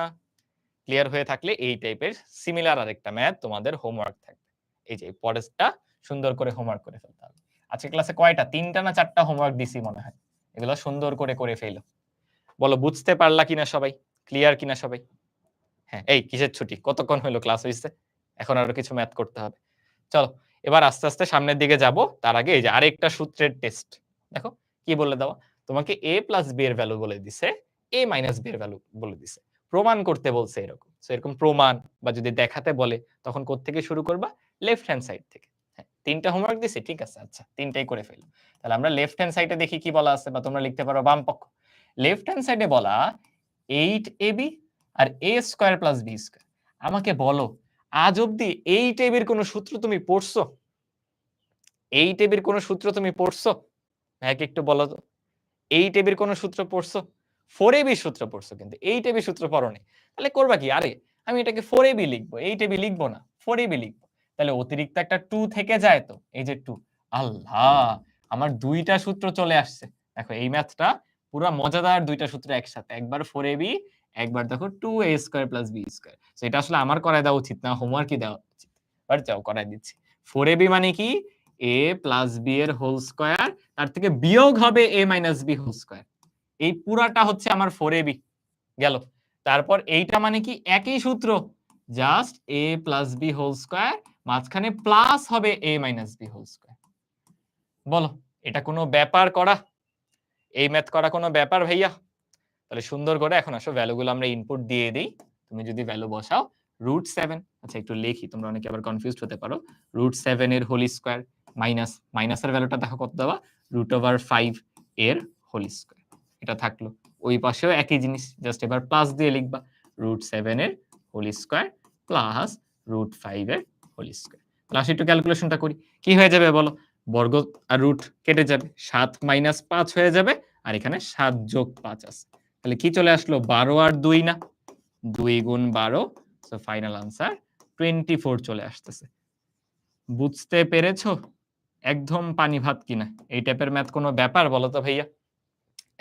ক্লিয়ার হয়ে থাকলে এই টাইপের সিমিলার আরেকটা ম্যাথ তোমাদের হোমওয়ার্ক থাকবে। এই যে পরেরটা সুন্দর করে হোমওয়ার্ক করে ফেলতে হবে। আজকে ক্লাসে কয়টা? 3টা না 4টা হোমওয়ার্ক দিছি মনে হয়। এগুলো সুন্দর করে করে ফেলো। বলো বুঝতে পারলা কিনা সবাই? ক্লিয়ার কিনা সবাই? হ্যাঁ, এই কিসের ছুটি? কতক্ষণ হইলো ক্লাস হইছে? এখন আরো কিছু ম্যাথ করতে হবে। চলো, এবার আস্তে, আস্তে সামনের দিকে যাব। তার আগে এই যে আরেকটা সূত্রের টেস্ট। দেখো কি বলে দেওয়া? তোমাকে a প্লাস b এর ভ্যালু বলে দিছে, a মাইনাস b এর ভ্যালু বলে দিছে। প্রমাণ করতে বলছে এরকম। সো এরকম প্রমাণ বা যদি দেখাতে বলে তখন কোত্থেকে শুরু করবা? লেফট হ্যান্ড সাইড থেকে। হ্যাঁ, 3টা হোমওয়ার্ক দিছি, ঠিক আছে? আচ্ছা, 3টাই করে ফেলো। তাহলে আমরা লেফট হ্যান্ড সাইডে দেখি কি বলা আছে, বা তোমরা লিখতে পারো বাম পক্ষ। লেফট হ্যান্ড সাইডে বলা 8ab আর a square plus b square. আমাকে বলো, আজ অব্দি 8ab এর কোন সূত্র তুমি পড়ছো? 8ab এর কোন সূত্র তুমি পড়ছো? ভাইয়াকে একটু বলো তো। 8ab এর কোন সূত্র পড়ছো? 4ab সূত্র পড়ছো, কিন্তু 8ab সূত্র পড়োনি। তাহলে করবা কি? আরে আমি এটাকে 4ab লিখবো, 8ab লিখবো না, 4ab লিখবো। তাহলে অতিরিক্ত একটা 2 থেকে যায় তো, এই যে 2। আল্লাহ! আমার 2টা সূত্র চলে আসছে। দেখো এই ম্যাথটা পুরা মজাদার, 2টা সূত্র একসাথে। একবার 4ab, একবার দেখো 2a square plus b square. So এটা আসলে আমার করায় দেওয়া উচিত না, হোমওয়ার্কই দেওয়া উচিত। বাট যাও করায় দিচ্ছি। 4ab মানে কি? a প্লাস b এর হোল স্কয়ার, তার থেকে বিয়োগ হবে a minus b whole square. এই পুরাটা হচ্ছে আমার 4ab গেল। তারপর এইটা মানে কি? একই সূত্র, just a plus b whole square, মাঝখানে প্লাস হবে a minus b whole square. বলো এটা কোনো ব্যাপার করা? এই ম্যাথ করা কোনো ব্যাপার ভাইয়া? তাহলে সুন্দর করে এখন আসো ভ্যালুগুলো আমরা ইনপুট দিয়ে দেই। তুমি যদি ভ্যালু বসাও √7, আচ্ছা একটু লিখি, তোমরা অনেকে আবার কনফিউজড হতে পারো। √7 এর হোল স্কয়ার মাইনাস মাইনাসের ভ্যালুটা দেখো কত দেওয়া, √5 এর হোল স্কয়ার। এটা থাকলো। ওই পাশেও একই জিনিস, জাস্ট এবার প্লাস দিয়ে লিখবা √7 এর হোল স্কয়ার প্লাস √5 এর হোল স্কয়ার। তাহলে আসো একটু ক্যালকুলেশনটা করি। কি হয়ে যাবে বলো? বর্গ আর রুট কেটে যাবে, 7 মাইনাস 5 হয়ে যাবে, আর এখানে 7 যোগ 5 আছে। তাহলে কি চলে আসলো? 12 আর 2 না, 2 গুণ 12, সো ফাইনাল আনসার 24 চলে আসতেছে। বুঝতে পেরেছো? একদম পানি ভাত কিনা? এই টাইপের ম্যাথ কোনো ব্যাপার বলো তো ভাইয়া?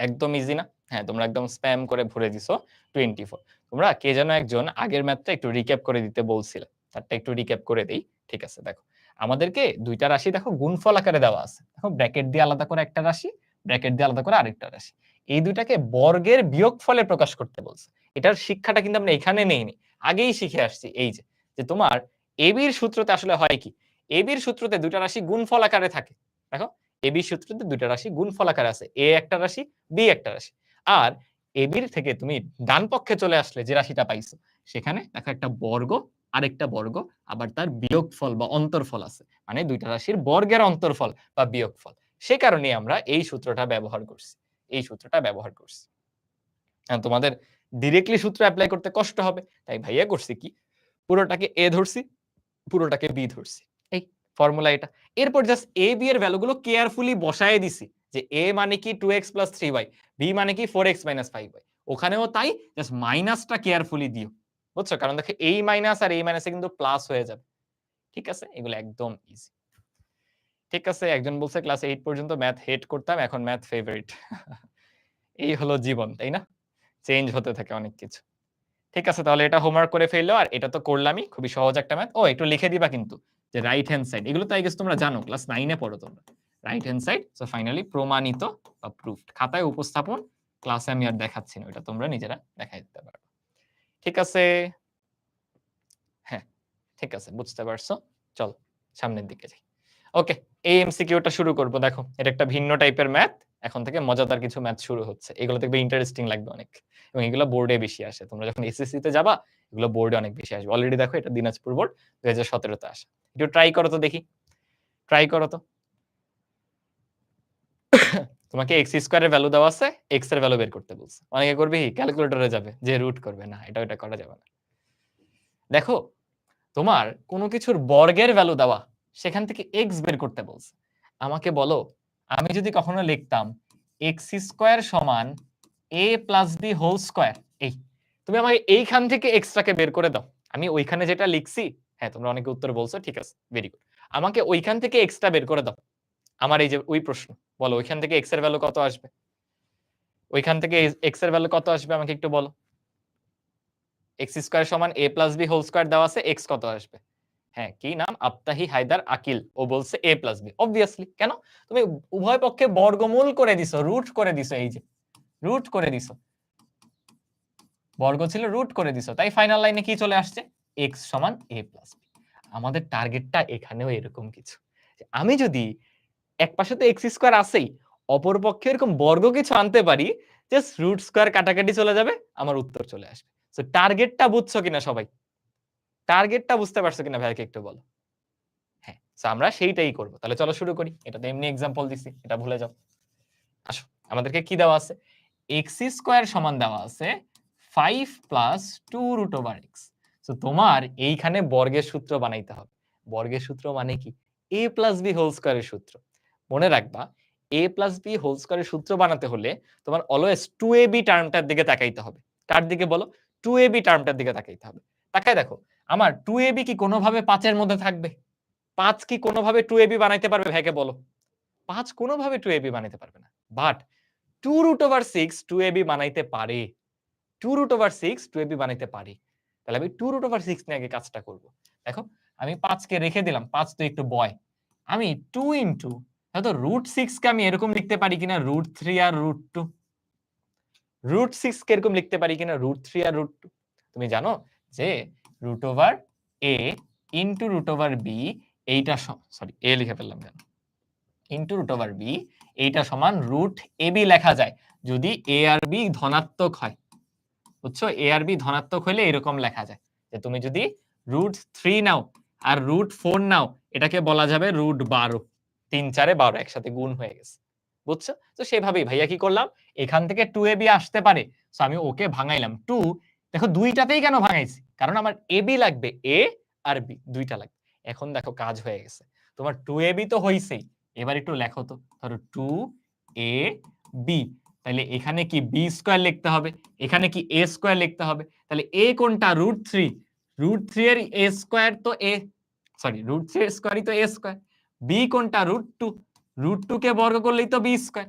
একদম ইজি না? হ্যাঁ, তোমরা একদম স্প্যাম করে ভরে দিছো 24। তোমরা কে যেন একজন আগের ম্যাথটা একটু রিক্যাপ করে দিতে বলছিলে। তারটা একটু রিক্যাপ করে দেই। ঠিক আছে, দেখো। আমাদেরকে ২ টা রাশি দেখো গুণফল আকারে দেওয়া আছে। দেখো ব্র্যাকেট দিয়ে আলাদা করে একটা রাশি, ব্র্যাকেট দিয়ে আলাদা করে আরেকটা রাশি। এই ২ টাকে বর্গের বিয়োগফলে প্রকাশ করতে বলছে। এটার শিক্ষাটা কিন্তু আমরা এখানে নেইনি। আগেই শিখে আসছি এই যে তোমার AB এর সূত্রতে আসলে হয় কি? AB এর সূত্রতে ২ টা রাশি গুণফল আকারে থাকে। দেখো AB সূত্রতে ২ টা রাশি গুণফল আকারে আছে। A একটা রাশি, B একটা রাশি। আর AB থেকে তুমি ডান পক্ষে চলে আসলে যে রাশিটা পাইছো, সেখানে দেখো একটা বর্গ, আরেকটা বর্গ, আবার তার বিয়োগফল বা অন্তরফল আছে। মানে ২ টা রাশির বর্গের অন্তরফল বা বিয়োগফল। সে কারণেই আমরা এই সূত্রটা ব্যবহার করছি। এই সূত্রটা ব্যবহার করছি। তোমাদের ডিরেক্টলি সূত্র এপ্লাই করতে কষ্ট হবে। তাই ভাইয়া করছি কি? পুরোটাকে A ধরছি, পুরোটাকে B ধরছি। এই ফর্মুলা এটা। এরপর জাস্ট A, B এর ভ্যালুগুলো কেয়ারফুলি বসায়ে দিছি। যে A মানে কি 2x + 3y, B মানে কি 4x - 5y। ওখানেও তাই, জাস্ট মাইনাসটা কেয়ারফুলি দিও। বুঝছো? কারণ দেখো এই মাইনাস আর এই মাইনাসে কিন্তু প্লাস হয়ে যাবে। ঠিক আছে? এগুলো একদম ইজি। ঠিক আছে? একজন বলছে ক্লাস 8 পর্যন্ত ম্যাথ হেট করতাম, এখন ম্যাথ ফেভারিট। এই হলো জীবন, তাই না? চেঞ্জ হতে থাকে অনেক কিছু। ঠিক আছে, তাহলে এটা হোমওয়ার্ক করে ফেললো, আর এটা তো করলামই, খুবই সহজ একটা ম্যাথ। ও একটু লিখে দিবা কিন্তু যে রাইট হ্যান্ড সাইড, এগুলো তো আই গেস তোমরা জানো, ক্লাস 9 এ পড়ো তোমরা। Right hand side, so finally প্রমাণিত বা প্রুফড। খাতায় উপস্থাপন, ক্লাসে আমি আর দেখাচ্ছি না, এটা তোমরা নিজেরা দেখাই দিতে পারো। ঠিক আছে? হ্যাঁ, ঠিক আছে, বুঝতে পারছো। চলো সামনের দিকে যাই। ওকে, এই এমসিকিউটা শুরু করব। দেখো এটা একটা ভিন্ন টাইপের ম্যাথ। এখন থেকে মজাদার কিছু ম্যাথ শুরু হচ্ছে। এগুলো দেখবে ইন্টারেস্টিং লাগবে অনেক। এবং এগুলো বোর্ডে বেশি আসে। তোমরা যখন এসএসসি তে যাবা, এগুলো বোর্ডে অনেক বেশি আসবে। অলরেডি দেখো এটা দিনাজপুর বোর্ড 2017 তে আসা। একটু ট্রাই করো তো দেখি। ট্রাই করো তো। তোমাকে x স্কয়ার এর ভ্যালু দেওয়া আছে, x এর ভ্যালু বের করতে বলছে। অনেকে করবে কি ক্যালকুলেটরে যাবে, যে রুট করবে। না, এটা করা যাবে না। দেখো তোমার কোন কিছুর বর্গের ভ্যালু দেওয়া, সেখান থেকে x বের করতে বলছে। আমাকে বলো, আমি যদি কখনো লিখতাম x স্কয়ার সমান a plus b whole square, এই তুমি আমাকে এইখান থেকে x টাকে বের করে দাও। আমি ওইখানে যেটা লিখছি, হ্যাঁ তোমরা অনেকে উত্তর বলছো, ঠিক আছে, ভেরি গুড। আমাকে ওইখান থেকে x টা বের করে দাও। আমার এই যে ওই প্রশ্ন, বলো ওইখান থেকে x এর ভ্যালু কত আসবে? ওইখান থেকে x এর ভ্যালু কত আসবে আমাকে একটু বলো। x স্কয়ার সমান a plus b whole square দেওয়া আছে, x কত আসবে? হ্যাঁ, কি নাম? আফতাহি হায়দার আকিল। ও বলছে a প্লাস b। অবভিয়াসলি, কেন? তুমি উভয় পক্ষে বর্গমূল করে দিছো, রুট করে দিছো, এই যে রুট করে দিছো। বর্গ ছিল, রুট করে দিছো। তাই ফাইনাল লাইনে কি চলে আসছে? x সমান a প্লাস b। আমাদের টার্গেটটা এখানেও এরকম কিছু। আমি যদি এক পাশে তো x স্কয়ার আছেই, অপর পক্ষে এরকম বর্গ কিছু আনতে পারি, জাস্ট রুট স্কয়ার কাটাকাটি চলে যাবে, আমার উত্তর চলে আসবে। সো টার্গেটটা বুঝছো কিনা সবাই? টার্গেটটা বুঝতে পারছো কিনা ভাইকে একটু বলো। হ্যাঁ, সো আমরা সেইটাই করব। তাহলে চলো শুরু করি। এটা তো এমনি এক্সাম্পল দিছি, এটা ভুলে যাও। আসো, আমাদেরকে কি দেওয়া আছে? x স্কয়ার সমান দেওয়া আছে 5 প্লাস 2√x। সো তোমার এইখানে বর্গের সূত্র বানাইতে হবে। বর্গের সূত্র মানে কি? a প্লাস b হোল স্কয়ারের সূত্র। মনে রাখবা, a প্লাস b হোল স্কয়ারের সূত্র বানাতে হলে তোমার অলওয়েজ 2ab টার্মটার দিকে তাকাইতে হবে। কার দিকে বলো? 2ab টার্মটার দিকে তাকাইতে হবে। তাকায় দেখো, আমার 2ab কি কোনোভাবে 5 এর মধ্যে থাকবে? 5 কি কোনোভাবে 2ab বানাইতে পারবে ভাইকে বলো? 5 কোনোভাবে 2ab বানাইতে পারবে না। বাট 2√6 2ab বানাইতে পারে। 2√6 2ab বানাইতে পারি। তাহলে আমি 2√6 নিয়ে আগে কাজটা করব। দেখো আমি 5 কে রেখে দিলাম, 5 তো একটু বয়। আমি 2 ইনটু হয়তো √6 কে আমি এরকম লিখতে পারি কিনা √3 আর √2। √6 কে এরকম লিখতে পারি কিনা √3 আর √2। তুমি জানো যে √a ইনটু √b এইটা সরি a লিখে ফেললাম কেন, ইনটু √b এইটা সমান √ab লেখা যায় যদি a আর b ধনাত্মক হয়। বুঝছো, a আর b ধনাত্মক হলে এরকম লেখা যায় যে তুমি যদি √3 নাও আর √4 নাও এটাকে বলা যাবে √12। 3 4 12 একসাথে গুণ হয়ে গেছে। বুঝছো, তো সেভাবেই ভাইয়া কি করলাম, এখান থেকে 2ab আসতে পারে, সো আমি ওকে ভাঙাইলাম 2। দেখো দুইটাতেই কেন ভাঙাইছি, কারণ আমার ab লাগবে, a আর b দুইটা লাগবে। এখন দেখো কাজ হয়ে গেছে, তোমার 2ab তো হইছেই, এবার একটু লেখো তো, ধরো 2ab, তাহলে এখানে কি b স্কয়ার লিখতে হবে, এখানে কি a স্কয়ার লিখতে হবে। তাহলে a কোনটা, √3, √3 এর a স্কয়ার তো a, সরি √3 এর স্কয়ারই তো a স্কয়ার। b কোনটা, √2, √2 কে বর্গ করলেই তো b স্কয়ার।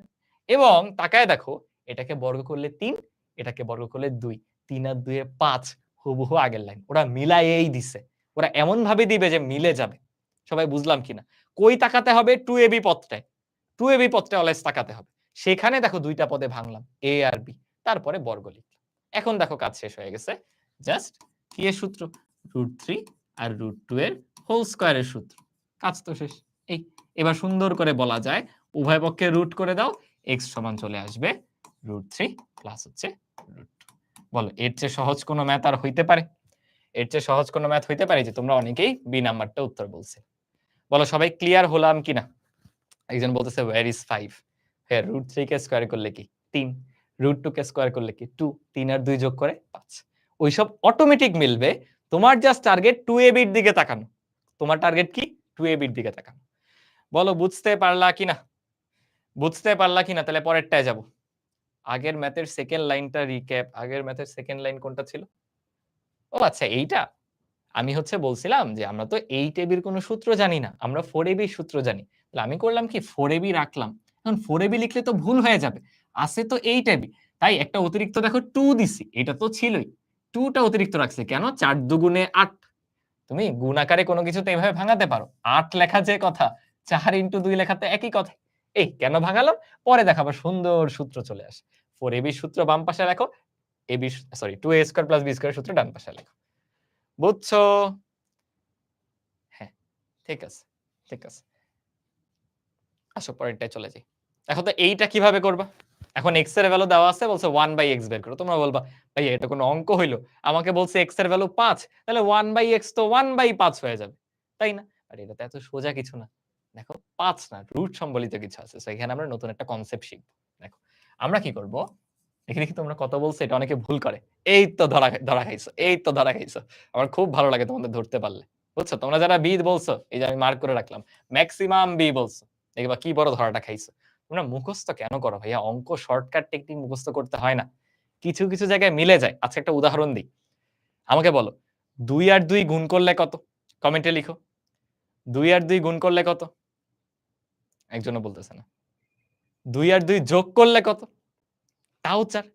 এবং তাকায় দেখো, এটাকে বর্গ করলে 3, এটাকে বর্গ করলে 2, 3 আর 2 এ 5, হুবহু আগের লাইন। ওরা মিলায়েই দিছে, ওরা এমন ভাবে দিবে যে মিলে যাবে। সবাই বুঝলাম কিনা? কই তাকাতে হবে, 2ab পদটায়, 2ab পদটায় অলওয়েজ তাকাতে হবে। সেখানে দেখো দুইটা পদে ভাঙলাম, a আর b, তারপরে বর্গ লিখলাম। এখন দেখো কাজ শেষ হয়ে গেছে। জাস্ট কি এর সূত্র, √3 আর √2 এর হোল স্কয়ারের সূত্র, কাজ তো শেষ। এই এবার সুন্দর করে বলা যায় উভয় পক্ষে রুট করে দাও, x সমান চলে আসবে √3 প্লাস হচ্ছে √2। বলো এর চেয়ে সহজ কোনো ম্যাথ আর হইতে পারে? এর চেয়ে সহজ কোনো ম্যাথ হইতে পারে? যে তোমরা অনেকেই বি নাম্বারটা উত্তর বলছে। বলো সবাই ক্লিয়ার হলাম কিনা? একজন বলতেছে ওয়্যার ইজ 5, হ্যাঁ √3 কে স্কয়ার করলে কি 3, √2 কে স্কয়ার করলে কি 2, 3 আর 2 যোগ করে 5। ওইসব অটোমেটিক মিলবে, তোমার জাস্ট টার্গেট 2ab এর দিকে তাকানো। তোমার টার্গেট কি, 2ab এর দিকে তাকানো। বলো বুঝতে পারলা কিনা? বুঝতে পারলা কিনা? তাহলে পরেরটায় যাব। আগের ম্যাথের সেকেন্ড লাইনটা রিক্যাপ, আগের ম্যাথের সেকেন্ড লাইন কোনটা ছিল? ও আচ্ছা এইটা। আমি হচ্ছে বলছিলাম যে আমরা তো 8ab এর কোনো সূত্র জানি না, আমরা 4ab এর সূত্র জানি। তাহলে আমি করলাম কি 4ab রাখলাম। এখন 4ab লিখলে তো ভুল হয়ে যাবে। আছে তো 8ab, তাই একটা অতিরিক্ত দেখো 2 দিছি। এটা তো ছিলই। 2 টা অতিরিক্ত রাখছি কেন? 4 দুগুণে 8। তুমি গুণ আকারে কোনো কিছু তো এভাবে ভাঙাতে পারো। 8 লেখা যে কথা, 4 ইনটু 2 লেখা তো একই কথা। এই কেন ভাঙালাম? পরে দেখাবো সুন্দর সূত্র চলে আসে। 4ab সূত্র বাম পাশে লেখো, ab sorry 2a square plus b square সূত্র ডান পাশে লেখো। বুঝছো? হ্যাঁ, ঠিক আছে, ঠিক আছে। আসো পরেরটায় চলে যাই। দেখো তো এইটা কিভাবে করবা? এখন x এর ভ্যালু দেওয়া আছে, বলছে 1/x বের করো। তোমরা বলবা, ভাইয়া এটা কোনো অঙ্ক হইলো? আমাকে বলছে x এর ভ্যালু 5, তাহলে 1/x তো 1/5 হয়ে যাবে। তাই না? আর এটা তো এত সোজা কিছু না। দেখো 5 না, রুট সম্বলিত কিছু আছে। সো এখানে আমরা নতুন একটা কনসেপ্ট শিখব। দেখো, আমরা কি করব? দেখি তোমরা কত বলছো, এটা অনেকে ভুল করে। এই তো ধরা খাইছো, এই তো ধরা খাইছো। আমার খুব ভালো লাগে তোমাদের ধরতে পারলে। বুঝছো? তোমরা যারা বি বলছো, এই যে আমি মার্ক করে রাখলাম। মেক্সিমাম বি বলছো। দেখবা কি বড় ধরাটা খাইছো। তোমরা মুখস্থ কেন করো ভাইয়া? অঙ্ক শর্টকাট টেকনিক মুখস্থ করতে হয় না। কিছু, কিছু জায়গায় মিলে যায়। আচ্ছা একটা উদাহরণ দিই। আমাকে বলো 2 আর 2 গুণ করলে কত? কমেন্টে লিখো। 2 আর 2 গুণ করলে কত? একজনও বলতেছে না। 2 আর 2 যোগ করলে কত? তাও 4।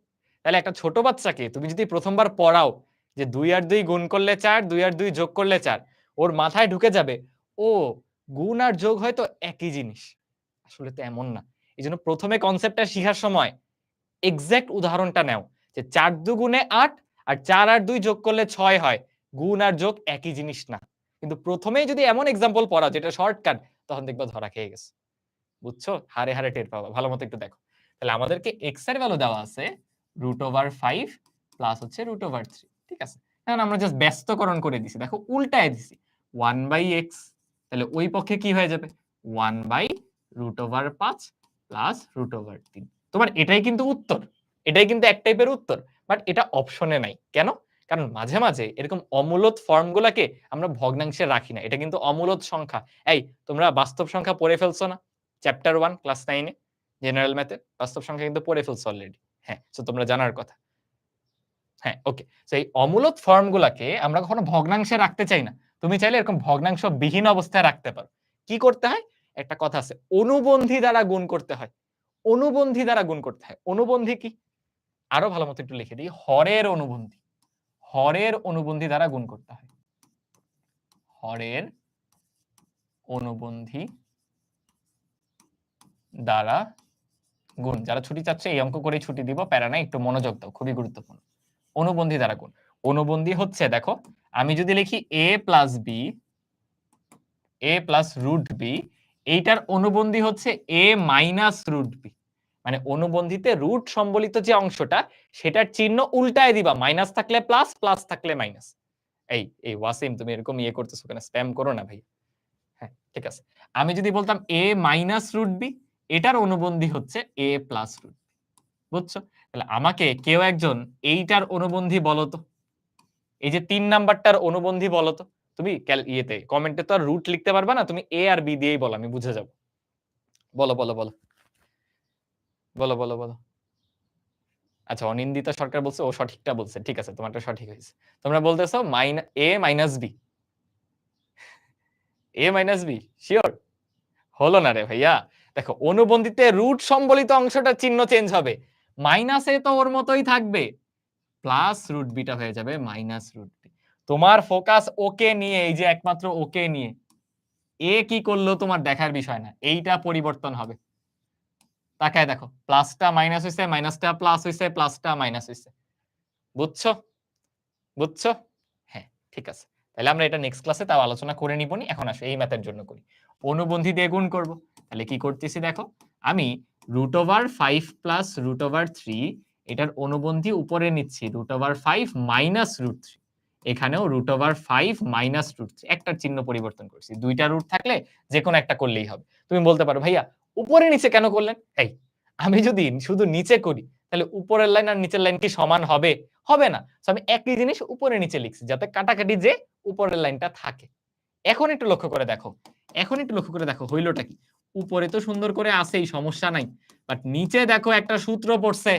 তাহলে একটা ছোট বাচ্চাকে তুমি যদি প্রথমবার পড়াও যে 2 আর 2 গুণ করলে 4, 2 আর 2 যোগ করলে 4, ওর মাথায় ঢুকে যাবে, ও গুণ আর যোগ হয়তো একই জিনিস। আসলে তো এমন না। এজন্য প্রথমে কনসেপ্টটা শিখার সময় এক্সাক্ট উদাহরণটা নাও যে 4 দুগুণে 8 আর 4 আর 2 যোগ করলে 6 হয়। গুণ আর যোগ একই জিনিস না। কিন্তু প্রথমেই যদি এমন এক্সাম্পল পড়াও যেটা শর্টকাট, তখন দেখবা ধরা খেয়ে গেছে। বুঝছো? হাড়ে, হাড়ে টের পাবা। ভালোমতো একটু দেখো। তাহলে আমাদেরকে x এর ভ্যালু দেওয়া আছে √5 প্লাস হচ্ছে √3। ঠিক আছে? এখন আমরা জাস্ট ব্যস্তকরণ করে দিছি। দেখো উল্টায় দিছি। 1/x, তাহলে ওই পক্ষে কি হয়ে যাবে? 1/√5 প্লাস √3। তোমার এটাই কিন্তু উত্তর। এটাই কিন্তু এক টাইপের উত্তর। বাট এটা অপশনে নাই। কেন? কারণ মাঝে, মাঝে এরকম অমূলত ফর্মগুলাকে আমরা ভগ্নাংশে রাখি না। এটা কিন্তু অমূলত সংখ্যা। এই তোমরা বাস্তব সংখ্যা পড়ে ফেলছো না? চ্যাপ্টার 1 ক্লাস 9 এ জেনারেল ম্যাথে বাস্তব সংখ্যা কিন্তু পড়ে ফেলছো অলরেডি। হ্যাঁ, সো তোমরা জানার কথা। হ্যাঁ, ওকে। সো এই অমূলত ফর্মগুলাকে আমরা কখনো ভগ্নাংশে রাখতে চাই না। তুমি চাইলে এরকম ভগ্নাংশ বিহীন অবস্থায় রাখতে পারো। কি করতে হয়? একটা কথা আছে, অনুবন্ধী দ্বারা গুণ করতে হয়। অনুবন্ধী দ্বারা গুণ করতে হয়। অনুবন্ধী কি? আরো ভালো মতো একটু লিখে দিই, হরের অনুবন্ধী। হরের অনুবন্ধী দ্বারা গুণ করতে হয়। হরের অনুবন্ধী দ্বারা গুণ। যারা ছুটি চাচ্ছে এই অঙ্ক করেই ছুটি দিব, প্যারা নাই, একটু মনোযোগ দাও, খুবই গুরুত্বপূর্ণ। অনুবন্ধী দ্বারা গুণ। অনুবন্ধী হচ্ছে দেখো, আমি যদি লিখি a plus b, a plus root b, এইটার অনুবন্ধী হচ্ছে a মাইনাস রুট বি। মানে অনুবন্ধীতে রুট সম্বলিত যে অংশটা, সেটার চিহ্ন উল্টায় দিবা, মাইনাস থাকলে প্লাস, প্লাস থাকলে মাইনাস। এই ওয়াসিম, তুমি এরকম ইয়ে করতেছো কেন? স্প্যাম করো না ভাই। হ্যাঁ, ঠিক আছে। আমি যদি বলতাম a মাইনাস রুট বি, এটার অনুবন্ধী হচ্ছে a প্লাস রুট বি। বুঝছো? তাহলে আমাকে কেউ একজন এইটার অনুবন্ধী বলো তো। এই যে ৩ নাম্বারটার অনুবন্ধী বলো তো। তুমি ইয়েতে কমেন্টে তো আর রুট লিখতে পারবা না, তুমি a আর b দিয়েই বলো, আমি বুঝে যাব। বলো, বলো, বলো। বলো, বলো, বলো। আচ্ছা, অনিন্দিতা সরকার বলছে ও সঠিকটা বলছে। ঠিক আছে, তোমারটা সঠিক হয়েছে। তোমরা বলতেছো a minus b। a minus b, sure? হলো না রে ভাইয়া। দেখো, অনুবন্ধীতে রুট সম্বলিত অংশটা চিহ্ন চেঞ্জ হবে। মাইনাসে তো ওর মতোই থাকবে, প্লাস রুট বিটা হয়ে যাবে মাইনাস রুট বি। তোমার ফোকাস ওকে নিয়ে, এই যে একমাত্র ওকে নিয়ে। এ কি করলো তোমার দেখার বিষয় না, এইটা পরিবর্তন হবে। তাকায় দেখো, প্লাসটা মাইনাস হইছে, মাইনাসটা প্লাস হইছে, প্লাসটা মাইনাস হইছে। বুঝছো? বুঝছো? হ্যাঁ, ঠিক আছে। তাহলে আমরা এটা নেক্সট ক্লাসে তাও আলোচনা করে নিবনি। এখন আসো এই ম্যাথের জন্য করি। অনুবন্ধী দিয়ে গুণ করব। তাহলে কি করতেছি দেখো, আমি √5 প্লাস √3 এটার অনুবন্ধী উপরে নিচ্ছি, √5 মাইনাস √3। এখানেও √5 মাইনাস √3, একটার চিহ্ন পরিবর্তন করছি। দুইটা রুট থাকলে যে কোনো একটা করলেই হবে। তুমি বলতে পারো ভাইয়া উপরে নিচে কেন করলেন? এই, আমি যদি শুধু নিচে করি তাহলে উপরের লাইন আর নিচের লাইন কি সমান হবে? হবে না। সো আমি একই জিনিস উপরে নিচে লিখছি যাতে কাটাকাটি যে উপরের লাইনটা থাকে। এখন একটু লক্ষ্য করে দেখো, এখন একটু লক্ষ্য করে দেখো হইলটা কি। উপরে তো সুন্দর করে আছেই, সমস্যা নাই, বাট নিচে দেখো একটা সূত্র পড়ছে,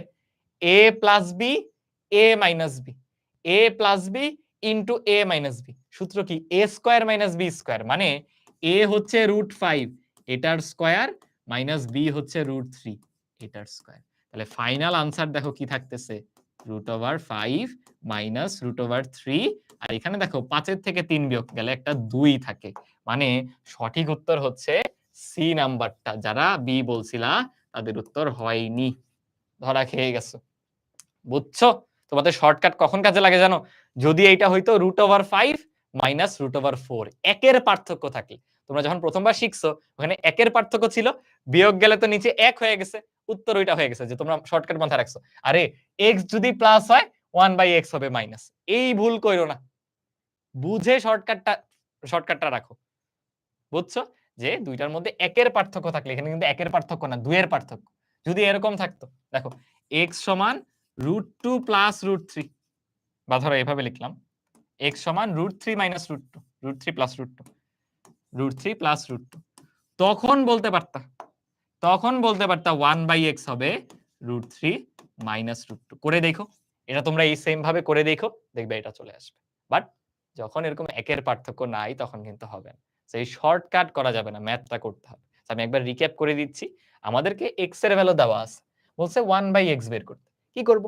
a plus b, a minus b, a plus b into a minus b. সূত্র কি? a square minus b square. মানে a হচ্ছে √5 এটার স্কয়ার, মাইনাস b হচ্ছে √3 এটার স্কয়ার। তাহলে ফাইনাল আনসার দেখো কি থাকতেছে, √5 মাইনাস √3। আর এখানে দেখো 5 এর থেকে 3 বিয়োগ গেলে একটা 2 থাকে। মানে সঠিক উত্তর হচ্ছে সি নাম্বারটা। যারা বি বলছিলা তাদের উত্তর হয়নি, ধরা খেয়ে গেছো। বুঝছো? তোমাদের শর্টকাট কখন কাজে লাগে জানো? যদি এইটা হইতো √5 মাইনাস √4, একের পার্থক্য থাকলে। তোমরা যখন প্রথমবার শিখছো ওখানে একের পার্থক্য ছিল, বিয়োগ গেলে তো নিচে 1 হয়ে গেছে, উত্তর ওইটা হয়ে গেছে যে তোমরা শর্টকাট মাথায় রাখছো। আরে x যদি প্লাস হয় 1/x হবে মাইনাস। এই ভুল কইরো না, বুঝে শর্টকাটটা রাখো। বুঝছো? যে দুইটার মধ্যে একের পার্থক্য থাকলে, এখানে কিন্তু একের পার্থক্য না, 2 এর পার্থক্য। যদি এরকম থাকতো, দেখো x সমান √2 প্লাস √3, বা ধরো এভাবে লিখলাম x সমান √3 মাইনাস √2, √3 প্লাস √2, √3 প্লাস √2, তখন বলতে পারতা, 1/x হবে √3 মাইনাস √2। করে দেখো, এটা তোমরা এই সেম ভাবে করে দেখো, দেখবে এটা চলে আসবে। বাট যখন এরকম একের পার্থক্য নাই তখন কিন্তু হবে না। সেই শর্টকাট করা যাবে না, ম্যাথটা করতে হবে। আমি একবার রিক্যাপ করে দিচ্ছি। আমাদেরকে x এর ভ্যালু দেওয়া আছে, বলছে 1/x বের করতে। কি করব?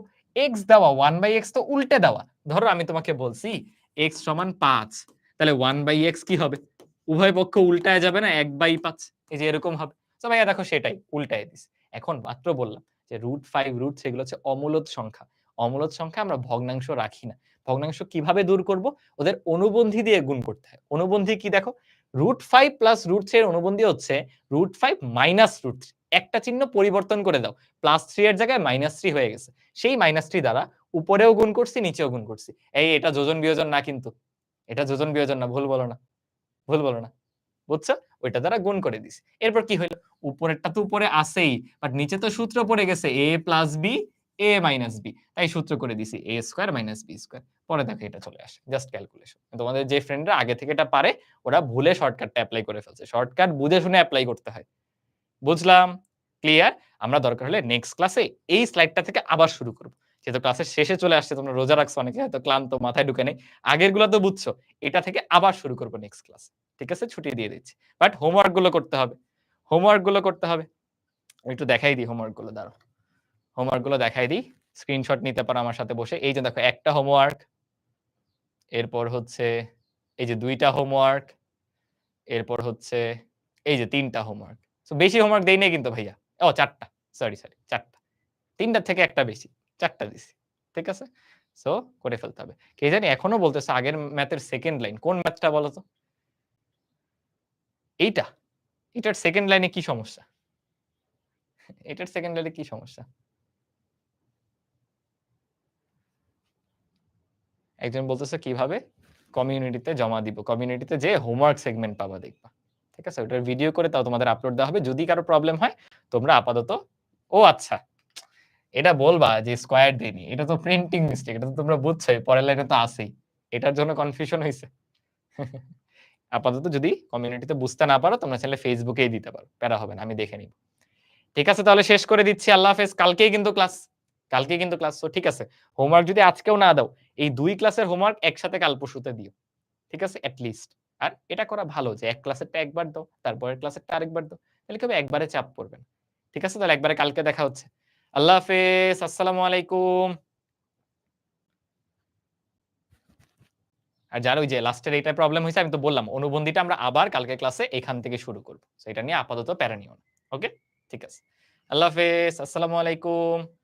x দেওয়া, 1/x তো উল্টে দেওয়া। ধরো আমি তোমাকে বলছি x সমান 5, তাহলে 1/x কি হবে? উভয় পক্ষ উল্টায় যাবে না, 1/5। এই যে এরকম হবে। তো ভাইয়া দেখো সেটাই উল্টায় দিছি। এখন মাত্র বললাম যে √5 √3 এগুলো হচ্ছে অমূলদ সংখ্যা। অমূলদ সংখ্যা আমরা ভগ্নাংশ রাখি না। ভগ্নাংশ কিভাবে দূর করব? ওদের অনুবন্ধী দিয়ে গুণ করতে হয়। অনুবন্ধী কি দেখো, √5 প্লাস √3 এর অনুবন্ধী হচ্ছে √5 মাইনাস √3। একটা চিহ্ন পরিবর্তন করে দাও, +3 এর জায়গায় -3 হয়ে গেছে। সেই -3 দ্বারা উপরেও গুণ করছি, নিচেও গুণ করছি। এটা যোজন বিয়োজন না কিন্তু। এটা যোজন বিয়োজন না, ভুল বলো না। ভুল বলো না। বুঝছো? ওইটা দ্বারা গুণ করে দিছি। এরপর কি হইল? উপরেরটা তো উপরে আছেই, বাট নিচে তো সূত্র পড়ে গেছে a plus b, a minus b। তাই সূত্র করে দিছি a square minus b square. পরে দেখো এটা চলে আসে। Just calculation. তোমাদের যে ফ্রেন্ডরা আগে থেকে এটা পারে, ওরা ভুলে শর্টকাটটা এপ্লাই করে ফেলছে। শর্টকাট বুঝে শুনে এপ্লাই করতে হয়। বুঝলাম? ক্লিয়ার? আমরা দরকার হলে নেক্সট ক্লাসে এই স্লাইডটা থেকে আবার শুরু করব। যেহেতু ক্লাসের শেষে চলে আসছে, তোমরা রোজা রাখছো, অনেকে হয়তো ক্লান্ত, মাথায় ঢুকে নাই। আগেরগুলো তো বুঝছো। এটা থেকে আবার শুরু করব নেক্সট ক্লাস। ঠিক আছে? ছুটি দিয়ে দিচ্ছি। বাট হোমওয়ার্ক গুলো করতে হবে। হোমওয়ার্ক গুলো করতে হবে। আমি একটু দেখাই দিই হোমওয়ার্ক গুলো, দাঁড়াও। হোমওয়ার্ক গুলো দেখাই দিই। স্ক্রিনশট নিতে পারো আমার সাথে বসে। এই যে দেখো একটা হোমওয়ার্ক, এরপর হচ্ছে এই যে ২ টা হোমওয়ার্ক, এরপর হচ্ছে এই যে ৩ টা হোমওয়ার্ক। সো বেশি হোমওয়ার্ক দেই নাই কিন্তু ভাইয়া। ও ৪ টা। সরি, ৪ টা। ৩ টার থেকে ১ টা বেশি। ৪ টা দিছি। ঠিক আছে? সো করে ফেলতে হবে। কে জানি এখনো বলতেছে আগের ম্যাথের 2nd লাইন। কোন ম্যাথটা বলো তো? এইটা? এটার 2nd লাইনে কি সমস্যা? এটার 2nd লাইনে কি সমস্যা? একজন বলতেছে কিভাবে? কমিউনিটিতে জমা দিব। কমিউনিটিতে যেয়ে হোমওয়ার্ক সেগমেন্ট পাবা দেখবা। ঠিক আছে? ওটার ভিডিও করে তাও তোমাদের আপলোড দেওয়া হবে। যদি কারো প্রবলেম হয় তোমরা আপাতত ও আচ্ছা। এটা বলবা যে স্কোয়ার দেইনি। এটা তো প্রিন্টিং মিস্টেক। এটা তো তোমরা বুঝছোই। পরের লাইনে তো আছেই। এটার জন্য কনফিউশন হইছে। আপাতত যদি কমিউনিটিতে বুঝতে না পারো তোমরা চাইলে ফেসবুকেই দিতে পারো। প্যারা হবে না। আমি দেখে নিব। ঠিক আছে তাহলে শেষ করে দিচ্ছি। আল্লাহ হাফেজ। কালকেই কিন্তু ক্লাস। কালকেই কিন্তু ক্লাস। সো ঠিক আছে। হোমওয়ার্ক যদি আজকেও না দাও, এই ২ ক্লাসের হোমওয়ার্ক একসাথে কাল পরশুতে দিও। ঠিক আছে? At least. আর এটা করা ভালো যে এক ক্লাসেরটা একবার দাও, তারপরের ক্লাসেরটা আরেকবার দাও। তাহলে কি হবে একবারে চাপ পড়বে না। ঠিক আছে? তাহলে একবারে কালকে দেখা হচ্ছে। আল্লাহ হাফেজ। আসসালামু আলাইকুম। আর যার ওই যে লাস্টের এইটায় প্রবলেম হইছে আমি তো বললাম অনুবন্ধিটা আমরা আবার কালকে ক্লাসে এখান থেকে শুরু করব। সো এটা নিয়ে আপাতত প্যারা নিও না। ওকে? ঠিক আছে। আল্লাহ হাফেজ। আসসালামু আলাইকুম।